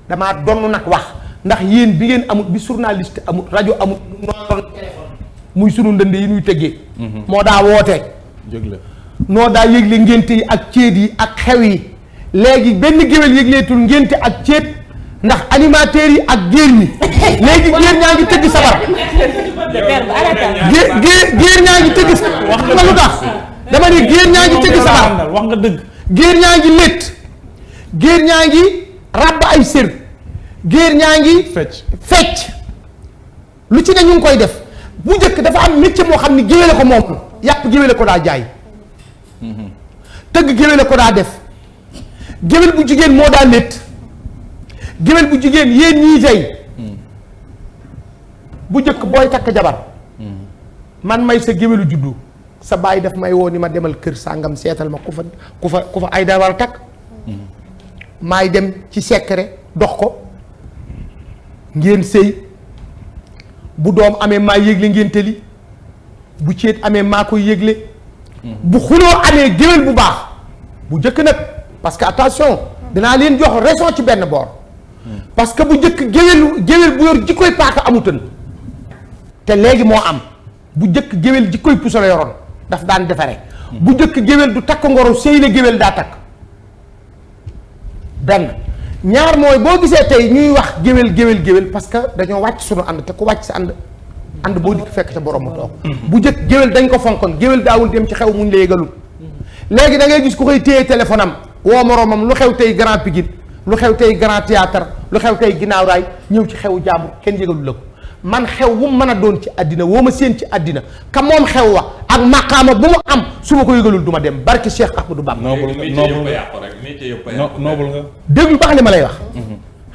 damaa donn nag wax ndax yéen bi ngeen amut bi journaliste amut rajo amut noo téléphone muy sunu ndënd yi ñuy tëggee. moo daa woote. jóg la noo daa yëgle ngénte yi ak céet yi ak xew yi léegi benn géwél yëgleetul ngénte ak céet ndax animateurs yi ak géer ñi léegi géer ñaa ngi tëgg sabar. géer ñaa ngi tëgg sabar. wax nga lu tax dama ne géer ñaa ngi tëgg sabar. wax nga dëgg. géer ñaa ngi létt géer ñaa ngi ràbb ay sër géer ñaa ngi fecc lu ci ne ñu ngi koy def bu njëkk dafa am métier moo xam ne géwéle ko moom yàpp géwéle ko daa jaay tëgg géwéle ko daa def géwél bu jigéen moo daa létt géwél bu jigéen yéen ñii tey bu njëkk booy takk jabar man may sa géwélu juddu sa baay daf may woo ni ma demal kër sàngam seetal ma ku fa ay da war a takk maay dem ci secret dox ko ngeen sëy bu doom amee maa yëgle ngeen tëli bu céet amee maa koy yëgle bu xuloo amee géwél bu baax bu njëkk nag parce que attention dinaa leen jox raison ci benn boor. parce que bu njëkk géwél bu yor jikkoy paaka amutoon. te léegi moo am bu njëkk géwél jikkoy puso la yoroon daf daan defare bu njëkk géwél du takk ngoro sëy na géwél daa takk. benn ñaar mooy boo gisee tey ñuy wax géwél parce que dañoo wàcc sunu ànd te ku wàcc sa ànd boo dikk fekk ca borom mu toog. bu njëkk géwél dañ ko fonkoon géwél daawul dem ci xew muñ la yëgalul. léegi da ngay gis ku koy téye téléphone am woo moroomam lu xew tey Grand Pikine lu xew tey Grand Théâtre lu xew tey ginnaaw raay ñëw ci xewu jàmbur kenn yëgalu la ko man xew wu mu mën a doon ci àddina woo ma séen ci àddina ka moom xew wa ak maqaama bu mu am su ma ko yëgalul du ma dem barki Cheikh Ahmadou Bamba. noobul nga déglu baax li ma lay wax.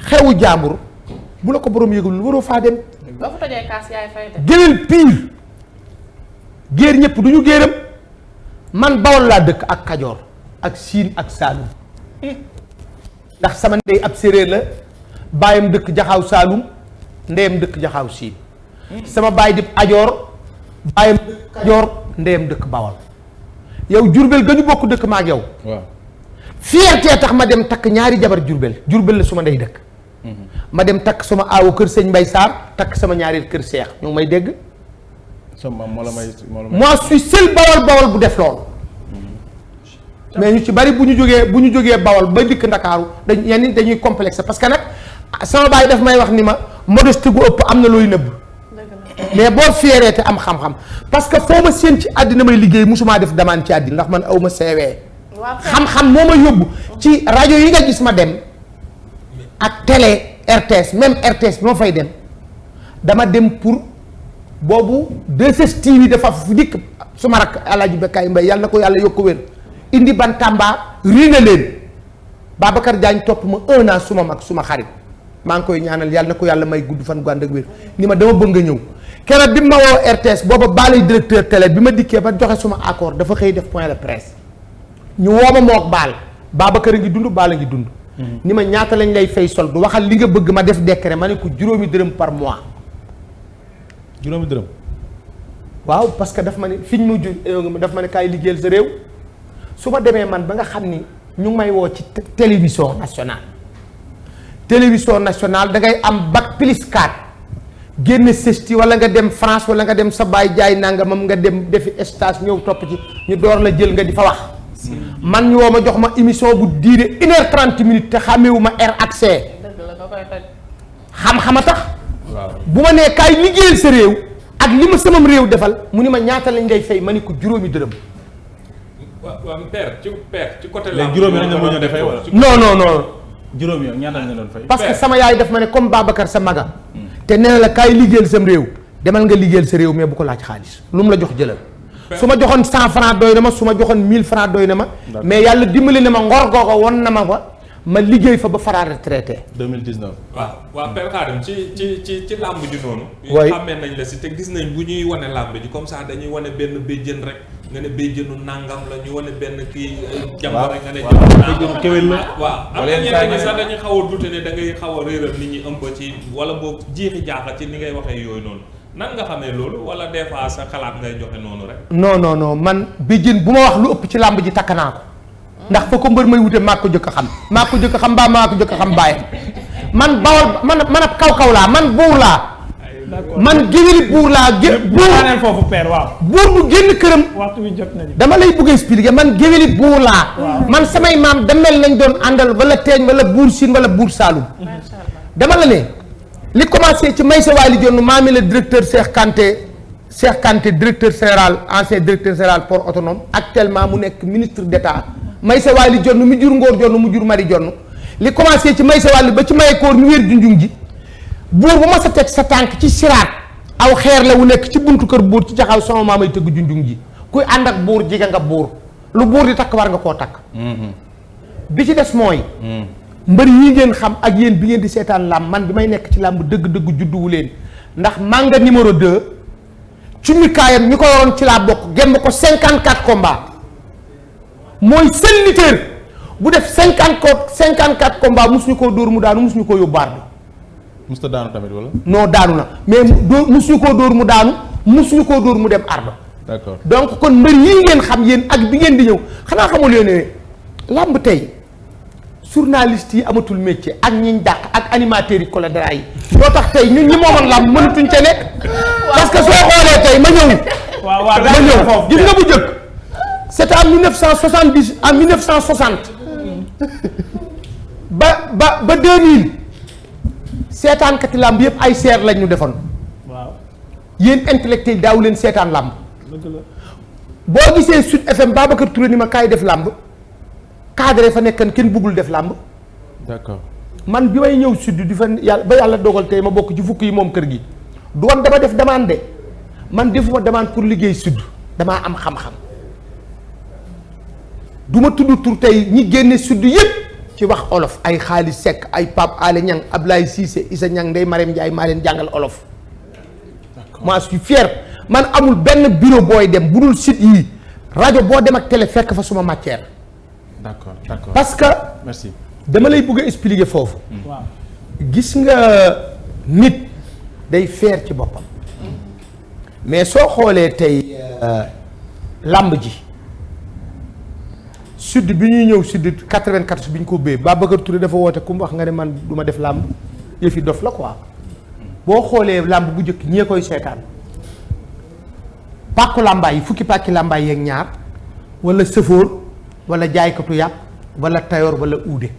xewu jàmbur bu la ko borom yëgalul waroo faa dem. boo fa tojee kaas yaay fay de. géwél pire géer ñëpp du ñu géeram man Bawol laa dëkk ak Kajoor ak Siin ak Saalum ndax sama ndey ab séeréer la baayam dëkk Jaxaaw Saalum ndeyam dëkk Jaxaaw Siin sama baay di Ajoor baayam dëkk Kajoor ndeyam dëkk Bawol yow Jurbel ga ñu bokk dëkk ma ak yow. waaw fierté tax ma dem takk ñaari jabar Jurbel la suma ndey dëkk. ma dem takk sama aawu kër sëñ Mbay Sarr takk sama ñaari kër seex ñu ngi may dégg. sama moo la may moi suis seul bawal bu def loolu. mais ñu ci bari bu ñu jógee bawal ba dikk Ndakaaru dañuy complexe parce que nag sama baay daf may wax ni ma modeste gu ëpp am na looy nëbb. mais boo fiéré te am xam-xam parce que foo ma séen ci àddina may liggéey musuma def demande ci àddina ndax man aw ma CV. xam-xam moo ma yóbbu ci rajo yi nga gis ma dem. ak télé RTS même RTS bi ma fay dem dama dem pour boobu 2STV dafa fu dikk suma rakk Alaaji Bekkaay Mbay yàlla na ko yàlla yokk wér indi Bantamba riina leen Babacar Diagne topp ma 1 an suma mag suma xarit maa ngi koy ñaanal yàlla na ko yàlla may gudd fan gu ànd ak wér ni ma dama bëgg nga ñëw keroog bi ma woo RTS booba baalay directeur télé bi ma dikkee ba joxe suma accord dafa xëy def point de presse ñu woo ma mook baal Babacar a ngi dund baal a ngi dund ni ma ñaata lañ lay fay sol du waxal li nga bëgg ma def décret ma ne ko 5 dërëm par mois. 5 dërëm. waaw parce que daf ma ne fiñ mu daf ma ne kaay liggéeyal sa réew su ma demee man ba nga xam ni ñu ngi may woo ci télévision nationale. télévision nationale da ngay am bac plus 4 génn sesti wala nga dem France wala nga dem sa baay jaay nangamam nga dem defi stage ñëw topp ci ñu door la jël nga di fa wax. man ñu woo ma jox ma émission bu diire 1h30 te xàmmeewu ma R ak C. dëgg la nga koy toj. xam-xama tax. waaw bu ma nee kaay liggéeyal sa réew ak li ma samam réew defal mu ni ma ñaata lañ ngay fay ma ni ko 5 dërëm. waaw père ci côté. léegi juróomi lañ la mën a defee wala. non. juróomi yow ñaata nga doon fay. parce que sama yaay daf ma ne comme Babacar sa maga. te nee na la kaay liggéeyal sam réew demal nga liggéeyal sa réew mais bu ko laaj xaalis lu mu la jox jëlal. su ma joxoon 100 francs doy na ma su ma joxoon 1000 francs doy na ma. mais yàlla dimbali na ma ngor googu won na ma fa ma liggéey fa ba fara retraité. 2019. waaw Père Khadim ci làmb ji noonu. waay xàmmee nañ la si te gis nañ bu ñuy wane làmb ji comme ça dañuy wane benn béjjën rek nga ne béjjënu nangam la ñu wane benn kii. jàmm rek nga ne béjjënu kéwél la. waaw am na ñeneen ñi sax dañuy xaw a dute ne da ngay xaw a réeral nit ñi ëmb ci wala boog jiixi jaaxa ci ni ngay waxee yooyu noonu. nan nga xamee loolu wala des fois sa xalaat ngay joxe noonu rek. non man béjjën bu ma wax lu ëpp ci làmb ji takk naa ko. ndax fa ko mbër may wute maa ko jëkk a xam maa ko jëkk a xam mbaa maa ko jëkk a xam bàyyi man bawal man ab kaw laa man buur laa. man géwéli buur laa buur daaneel foofu père waaw. buur bu génn këram. waxtu bi jot nañu. dama lay bëgg expliquer man géwéli buur laa. man samay maam damel lañ doon àndal wala teeñ wala buur siin wala buur saalum. dama la ne li commencé ci Maysa Waly Jonn maami la directeur Cheikh Kanté directeur général ancien directeur général port autonome actuellement mu nekk ministre d'État Maysa Waly Jonn mu jur Ngor Jonn mu jur Mari Jonn li commencé ci Maysa Waly ba ci mayekoor ñu wér junjung ji buur bu ma sa teg sa tànk ci siraat aw xeer la wu nekk ci buntu kër buur ci jaxaw sama maamay tëgg junjung ji kuy ànd ak buur jige nga buur lu buur di takk war nga koo takk bi ci des mooy mbër yi ngeen xam ak yéen bi ngeen di seetaan làmb man bi may nekk ci làmb dëgg-dëgg judduwu leen ndax manga numéro 2 ci mikaayam ñi ko waroon ci laa bokk gemb ko 54 combats mooy seul lutteur bu def 54 combats musuñu koo dóor mu daanu musuñu koo yóbbu ardo musta daanu tamit wala. non daanu na mais musuñu koo dóor mu daanu musuñu koo dóor mu dem ardo d'accord donc kon mbër yi ngeen xam yéen ak bi ngeen di ñëw xanaa xamul leen ne làmb tey journalistes yi amatul métier ak ñiñ dàq ak animateurs yi collatéral yi loo tax tey ñun ñi moomoon làmb mënatuñ ca nekk parce que soo xoolee tey ma ñëw ma ñëw gis nga bu njëkk c'est en 1970 en 1960 ba 2000 seetaankati làmb yëpp ay seer lañ ñu defoon waaw yéen intellectuel daaw leen seetaan làmb dëgg la boo gisee Sud FM Babacar Touré ni ma kaay def làmb cadre fa nekkan kenn bëggul def làmb d'accord man bi may ñëw sud di fa yàlla ba yàlla dogal tey ma bokk ci fukk yi moom kër gi du woon dama def demande de man defuma demande pour liggéey sud damaa am xam-xam du ma tudd tur tey ñi génne sud yépp ci wax olof ay Xaalis Seck ay Pape Alé Niang Ablaye Cissé Issa Niang Ndeye Marème Ndiaye maa leen jàngal olof moi je suis fier man amul benn bureau booy dem bu dul site yii rajo boo dem ak télé fekk fa suma matière d'accord d'accord parce que merci dama lay bëgg a expliquer foofu waaw gis nga nit day fier ci boppam mais soo xoolee tey làmb ji sud bi ñuy ñëw sud 94 bi ñu ko ubbee Babacar Touré dafa woote ku mu wax nga ne man du ma def làmb yëfi dof la quoi boo xoolee làmb bu njëkk ñee koy seetaan pàkku làmbaay yi fukki pàkki làmbaay yeeg ñaar wala sëfoor wala jaaykatu yàpp wala tayoor wala uude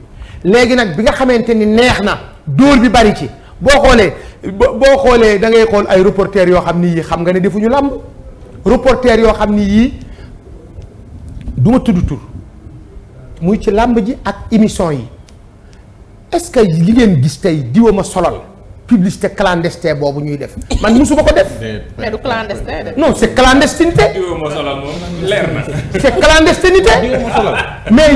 léegi nag bi nga xamante ni neex na dóor bi bari ci boo xoolee da ngay xool ay reporter yoo xam ni yii xam nga ne defuñu làmb reporter yoo xam ni yii du ma tudd tur muy ci làmb ji ak émission yi est-ce que li ngeen gis tey diwa ma solal publicité clandestin boobu ñuy def man musuma ko def. mais du clandestin de. non c'est clandestinité. diwa ma solal moom leer na. c'est clandestinité. mais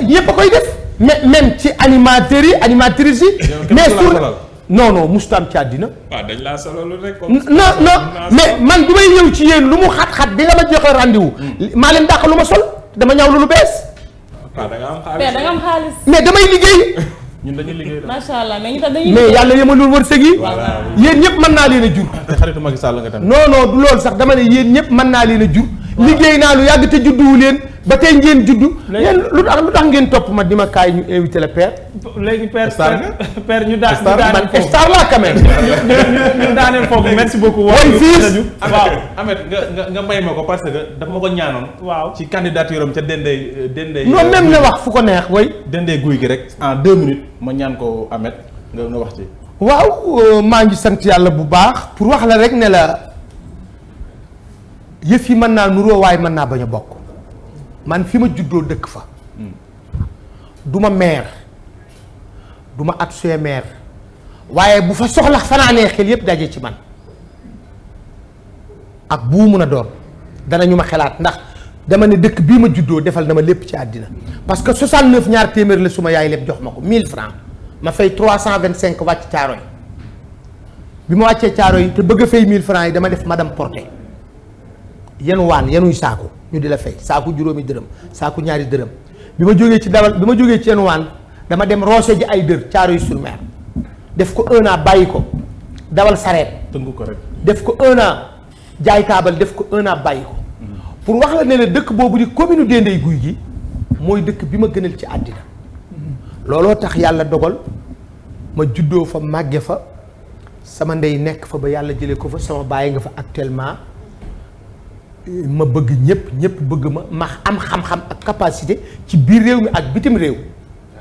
yëpp a koy def. mais même ci animateurs yi animatrices yi. mais sur non mustaam ci àddina. waaw dañ laa solal rek. non mais man du may ñëw ci yéen lu mu xat-xat bi nga ma joxe rendez-vous. maa leen dàq lu ma sol dama ñaw lu bees. waaw da nga am xaalis mais da nga am xaalis. mais damay liggéey. ñun dañuy liggéey macha allah mais ñu tax dañuy. mais yàlla yemalul wërsëg yi. yéen ñëpp mën naa leen a jur. xaritu Macky Sall nga tamit. non du loolu sax dama ne yéen ñëpp mën naa leen a jur. liggéey naa lu yàgg te judduwu leen ba tey ngeen juddu. yéen lu tax ngeen topp ma di ma kaay ñu invité la père. léegi père père ñu man star laa quand même. ñu daaneel foofu merci beaucoup. way fii waaw Ahmed nga may ma ko parce que dafa ma ko ñaanoon. waaw ci candidature am ca Dendey. non même na wax fu ko neex way Dendey guy gi rek en 2 minutes ma ñaan ko Ahmed nga wax ci. waaw maa ngi sant yàlla bu baax pour wax la rek ne la yëf yi mën naa nuroo waaye mën naa bañ a bokk man fi ma juddoo dëkk fa du ma maire du ma adjoint maire waaye bu fa soxla fanaanee xel yépp daje ci man ak bu mun a doon danañu ma xelaat ndax dama ne dëkk bii ma juddoo defal na ma lépp ci àddina parce que 69 ñaar téeméer la suma yaay lépp jox ma ko 1000 francs ma fay 325 wàcc caaro yi bi ma wàccee caaro yi te bëgg a fay 1000 francs yi dama def madame porté yenuy saaku ñu di la fay saaku juróomi dërëm saaku ñaari dërëm bi ma jógee ci yenuwaan dama dem roose ji ay dër caaro yi sur mer def ko 1 an bàyyi ko dawal sareet tëngu ko rek def ko 1 an jaay taabal def ko 1 an bàyyi ko pour wax la ne la dëkk boobu di commune Dendey guy gi mooy dëkk bi ma gënal ci àddina looloo tax yàlla dogal ma juddoo fa màgge fa sama ndey nekk fa ba yàlla jëlee ko fa sama baay nga fa actuellement ma bëgg ñëpp bëgg ma am xam-xam ak capacité ci biir réew mi ak bitim réew.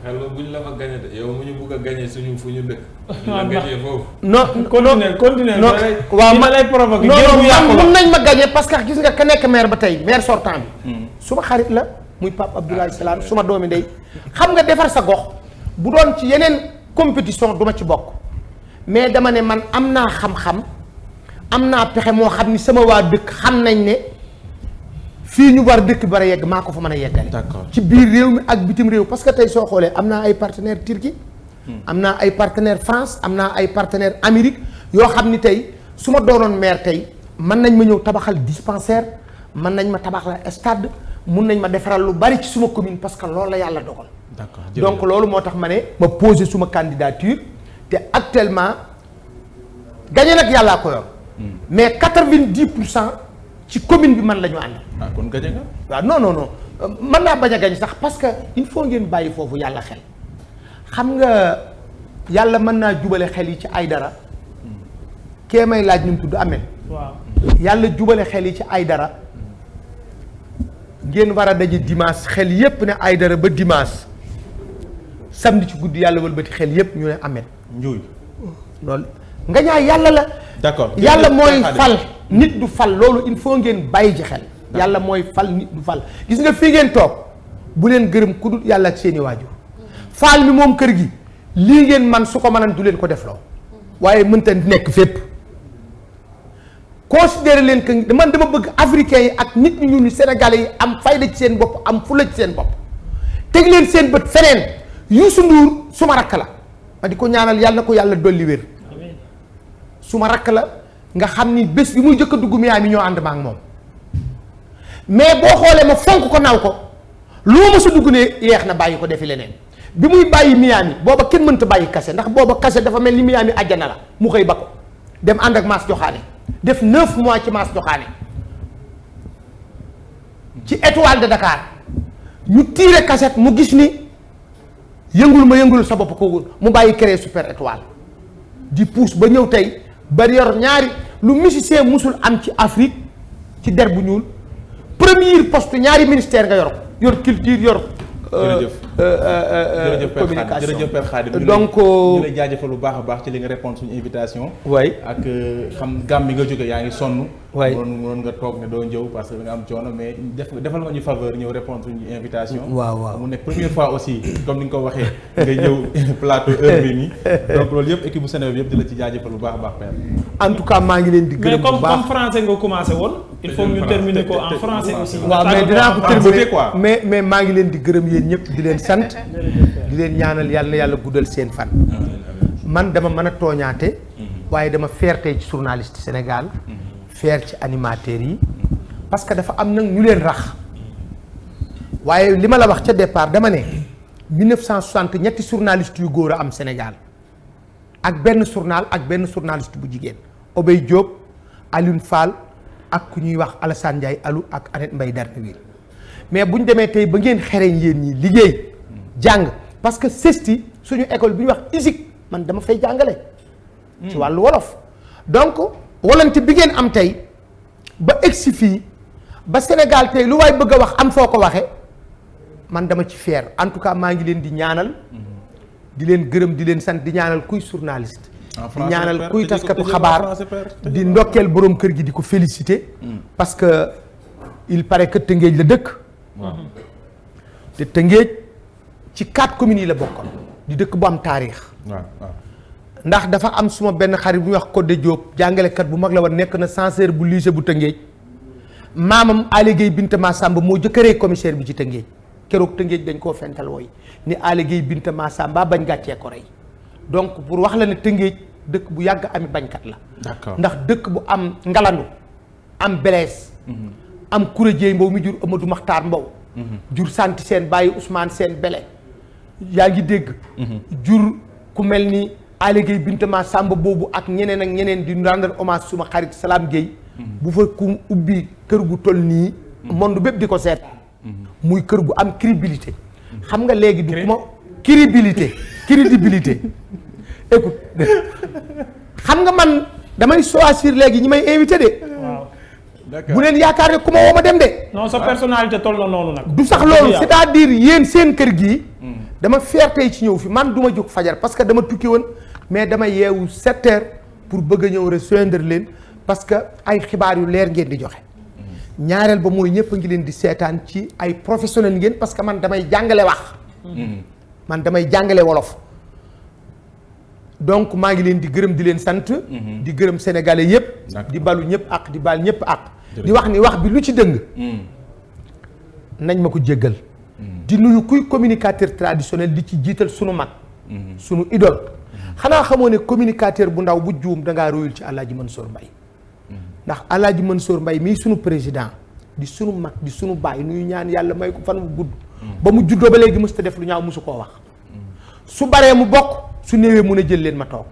xel buñ la fa gañe de yow mu ñu bugg a gañe suñu fu ñu dëkk. la gañe foofu. non continuer non waaw ma lay provoquer. non mun nañ ma gañe parce que gis nga ka nekk maire ba tey maire sortant bi. suma xarit la muy Pape Abdoulaye Salam suma doomi ndey xam nga defar sa gox bu doon ci yeneen compétition duma ci bokk mais dama ne man am naa xam-xam am naa pexe moo xam ni sama waa dëkk xam nañ ne fii ñu war dëkk bara yegg maa ko fa mën a yeggale. d'accord ci biir réew mi ak bitim réew parce que tey soo xoolee am naa ay partenaires Turquie am naa ay partenaires France am naa ay partenaires Amérique yoo xam ni tey su ma doonoon maire tey mën nañ ma ñëw tabaxal dispensaire mën nañ ma tabaxal stade mun nañ ma defaral lu bari ci suma commune parce que loolu la yàlla dogal. d'accord donc loolu moo tax ma ne ma posé suma candidature te actuellement gagné nag yàllaa ko yor mais 90% ci commune bi man la ñu ànd. kon gañe nga. waaw non mën naa bañ a gañ sax parce que il faut ngeen bàyyi foofu yàlla xel xam nga yàlla mën naa jubale xel yi ci ay dara kee may laaj nu mu tudd amee waaw yàlla jubale xel yi ci ay dara ngeen war a daje dimanche xel yépp ne ay dara ba dimanche samedi ci guddi yàlla wëlbati xel yépp ñu ne amet njuuy loolu nga ñaa yàlla la d'accord yàlla mooy fal nit du fal loolu il faut ngeen bàyyi ci xel yàlla mooy fal nit du fal gis nga fii ngeen toog bu leen gërëm ku dul yàlla ak seeni waajur faal mi moom kër gi lii ngeen man su ko mënan du leen ko defloo waaye mënta nekk fépp considéré leen que man dama bëgg africains yi ak nit ñu ñuul sénégalais yi am fayda ci seen bopp am fula ci seen bopp teg leen seen bët feneen Youssou Ndour suma rakk la ma di ko ñaanal yàlla na ko yàlla dolli wér suma rakk la nga xam ni bés bi muy jëkk a dugg Miami ñoo ànd ma ak moom mais boo xoolee ma fonk ko naw ko loo ma sa dugg ne yeex na bàyyi ko defi leneen bi muy bàyyi Miami booba kenn mënta bàyyi kase ndax booba kase dafa mel ni Miami àjjana la mu xëy ba ko dem ànd ak Mass Joxaane def 9 mois ci Mass Joxaane ci étoile de Dakar ñu tiire cassette mu gis ni yëngul sa bopp ko mu bàyyi créer super étoile di pousse ba ñëw tey ba yor ñaari lu musicien musul am ci Afrique ci der bu ñuul premier poste ñaari ministère nga yor culture yor communication jërëjëf Père Khadim donc ñu lay jaajëfal bu baax a baax ci li nga répondre suñu invitation waay ak xam gàmm bi nga jóge yaa ngi sonn waay mënoon nga toog ne doo njëw parce que da nga am coono mais defal nga ñu faveur ñëw répondre suñu invitation waaw mu nekk première fois aussi comme ni nga ko waxee nga ñëw plateau heure bi nii donc loolu yëpp équipe bu Sénégal bi yëpp di la ci jaajëfal bu baax a baax Père en tout cas maa ngi leen di gërëm bu baax comme français nga commencé woon il faut ñu terminer ko en français aussi waaw mais dinaa ko terminer quoi mais maa ngi leen di gërëm yéen ñëpp di leen sant di leen ñaanal yàlla na yàlla guddal seen fan man dama mën a tooñaate waaye dama fier tey ci journaliste Sénégal fier ci animateurs yi parce que dafa am nag ñu leen rax waaye li ma la wax ca départ dama ne 1960 ñetti journaliste yu góor a am Sénégal ak benn journal ak benn journaliste bu jigéen Obey Diop Alioune Fall ak ku ñuy wax Alassane Ndiaye Alou ak Annette Mbaye Darnewil mais bu ñu demee tey ba ngeen xereñ yéen ñi liggéey jàng parce que CESTI suñu école bi ñuy wax ISIC man dama fay jàngale ci wàllu wolof donc volonté bi ngeen am tey ba egsi fii ba Sénégal tey lu waay bëgg a wax am foo ko waxee man dama ci fier en tout cas maa ngi leen di ñaanal di leen gërëm di leen sant di ñaanal kuy journaliste di ñaanal kuy taskatu xabaar di ndokkeel borom kër gi di ko féliciter parce que il paraît que Tëngéej la dëkk te Tëngéej ci 4 communes yi la bokkoon di dëkk bu am taarix ndax dafa am suma benn xarit bu ñuy wax Codé Diop jàngalekat bu mag la woon nekk na censeur bu lycée bu Tëngéej maamam Aly Gueye Binta Massamba moo jëkkëree commissaire bi ci Tëngéej keroog Tëngéej dañ koo fental wooy ni Aly Gueye Binta Massamba bañ gàccee ko rey donc pour wax la ne Tëngéej dëkk bu yàgg ami bañkat la ndax dëkk bu am ngalandu am belees am kuréjey Mbow mi jur Amadou Makhtar Mbow jur santi seen bàyyi Ousmane Sène Bele yaa ngi dégg jur ku mel ni Aly Gueye Binta Massamba boobu ak ñeneen di rendre hommage suma xarit Salam Gueye bu fa ku ubbi kër gu toll nii monde bépp di ko seet muy kër gu am crédibilité xam nga léegi du kuma crédibilité écoute xam nga man damay choisir léegi ñi may invité de bu leen yaakaar ne ku ma woo ma dem de non sa personnalité toll na noonu nag du sax loolu c'est-à-dire yéen seen kër gii dama fierté ci ñëw fi man du ma jóg fajar parce que dama tukki woon mais dama yeewu 7 heures pour bëgg a ñëw rejoindre leen parce que ay xibaar yu leer ngeen di joxe ñaareel ba mooy ñëpp a ngi leen di seetaan ci ay professionnel ngeen parce que man damay jàngale wax man damay jàngale wolof donc maa ngi leen di gërëm di leen sant di gërëm sénégalais yëpp di balu ñëpp ak di bal ñëpp ak di wax ni wax bi lu ci dëng nañ ma ko jéggal di nuyu kuy communicateur traditionnel di ci jiital sunu mag sunu idole xanaa xamoo ne communicateur bu ndaw bu juum dangaa royul ci Alaaji Mansour Mbaye ndax Alaaji Mansour Mbaye mii sunu président di sunu mag di sunu baay nuyu ñaan yàlla may ko fan mu gudd ba mu juddoo ba léegi mësta def lu ñaaw mësu koo wax su baree mu bokk su néewee mun a jël leen ma toog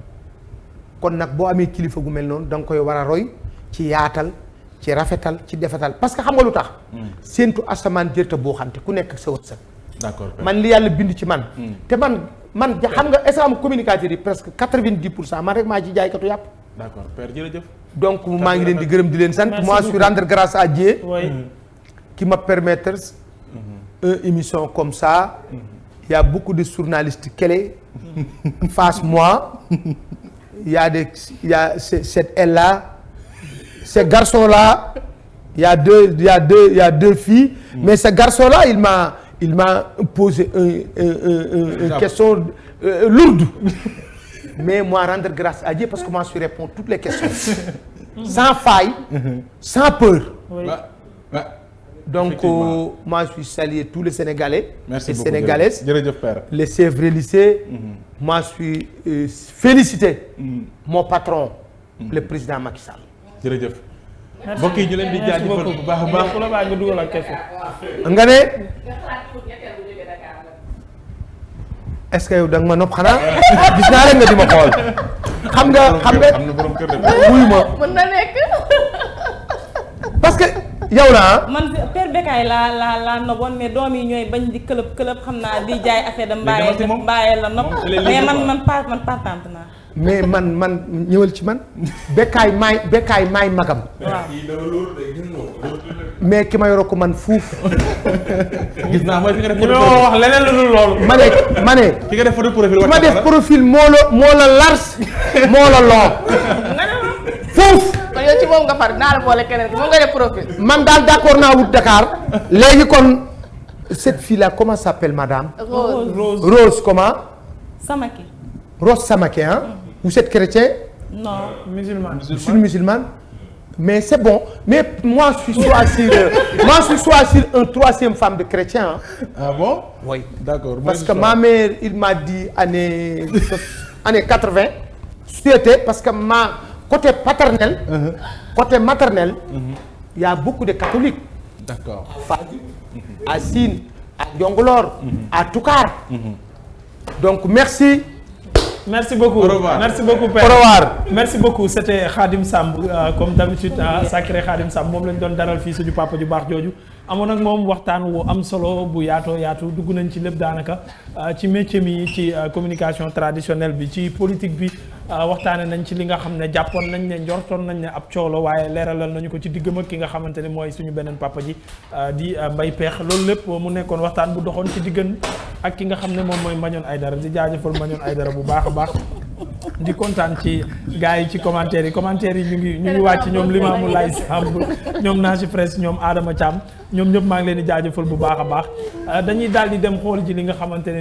kon nag boo amee kilifa gu mel noonu da nga koy war a roy ci yaatal ci rafetal ci defetal parce que xam nga lu tax. séentu asamaan jërta boo xamte ku nekk sa wërsëg. d'accord man li yàlla bind ci man. te man xam nga est-ce que am communicateurs yi presque 90% man rek maa ci jaaykatu yàpp. d'accord père jërëjëf. donc maa ngi leen di gërëm di leen sant. moi je suis rendre grâce à Dieu. qui m'a permettre une émission comme ça. Il y a beaucoup de journalistes clés face moi. Il y a cette elle-là, ce garçon-là. Il y a deux filles. Mais ce garçon-là, il m'a posé une question lourde. Mais moi, rendre grâce à Dieu parce que moi, je réponds toutes les questions. Sans faille, sans peur. Oui. Donc, moi, je suis salué tous les Sénégalais. Merci et beaucoup, Sénégalaises. jërëjëf père. Les Sévres-Lycées. Moi, je suis félicité. Mon patron, le président Macky Sall. jërëjëf. mbokk yi ñu leen di jaajëfal bu baax a baax. ku la baax nga dugal ak question. nga ne est-ce que yow da nga ma nopp xanaa gis naa rek nga di ma xool. xam nga am na borom kër de. wuyu ma mën na nekk. parce que yow la man Père Bécaye laa noboon mais doom yi ñooy bañ di këlëb xam naa di jaay affaire de mbaayee la nopp mais man partante naa. mais man ñëwal ci man Bécaye maay magam. waaw mais ki ma yoroo ko man fuuf. gis naa mooy fi nga def. ñu wax leneen lu dul loolu. ma ne. ki nga def photo profil. ki ma def profil moo la lars moo la loo. fuuf. kon yow ci moom nga far naa la boole keneen ki moom nga def profil. man daal d'accord naa wut Dakar. léegi kon cette fille là comment s'appelle madame. Rose comment. Samaki. Rose Samaki hein. Vous êtes chrétien? Non. Musulman. Je suis musulmane. Mais c'est bon. Mais moi je suis choisi une troisième femme de chrétien. Hein. Ah bon? Oui. D'accord. Parce que ma mère il m'a dit année 80. Souhaité parce que côté paternel. Côté maternel. Il y a beaucoup de catholiques. D'accord. Fadi, à Sine, à Djongolor, à Toukar. Donc merci. Merci beaucoup. Au revoir. Merci beaucoup Père. Au revoir. Merci beaucoup c'était Khadim Samb comme d'habitude sacré Khadim Samb moom lañ doon daral fii suñu papa ju baax jooju amoon ak moom waxtaan wu am solo bu yaatu dugg nañ ci lépp daanaka ci métier mi ci communication traditionnelle bi ci politique bi waxtaane nañ ci li nga xam ne jàppoon nañ ne njortoon nañ ne ab coolo waaye leeralal nañu ko ci diggam ak ki nga xamante ne mooy suñu beneen papa ji di Mbaye Pekh loolu lépp mu nekkoon waxtaan bu doxoon ci diggan ak ki nga xam ne moom mooy Mbagnione Aïdara di jaajëfal Mbagnione Aïdara bu baax a baax di kontaan ci gars yi ci commentaire yi ñu ngi wàcc ñoom Limamou Lay Samb ñoom Nachi Presse ñoom Adama Thiam ñoom ñëpp maa ngi leen di jaajëfal bu baax a baax dañuy daal di dem xool ji li nga xamante ne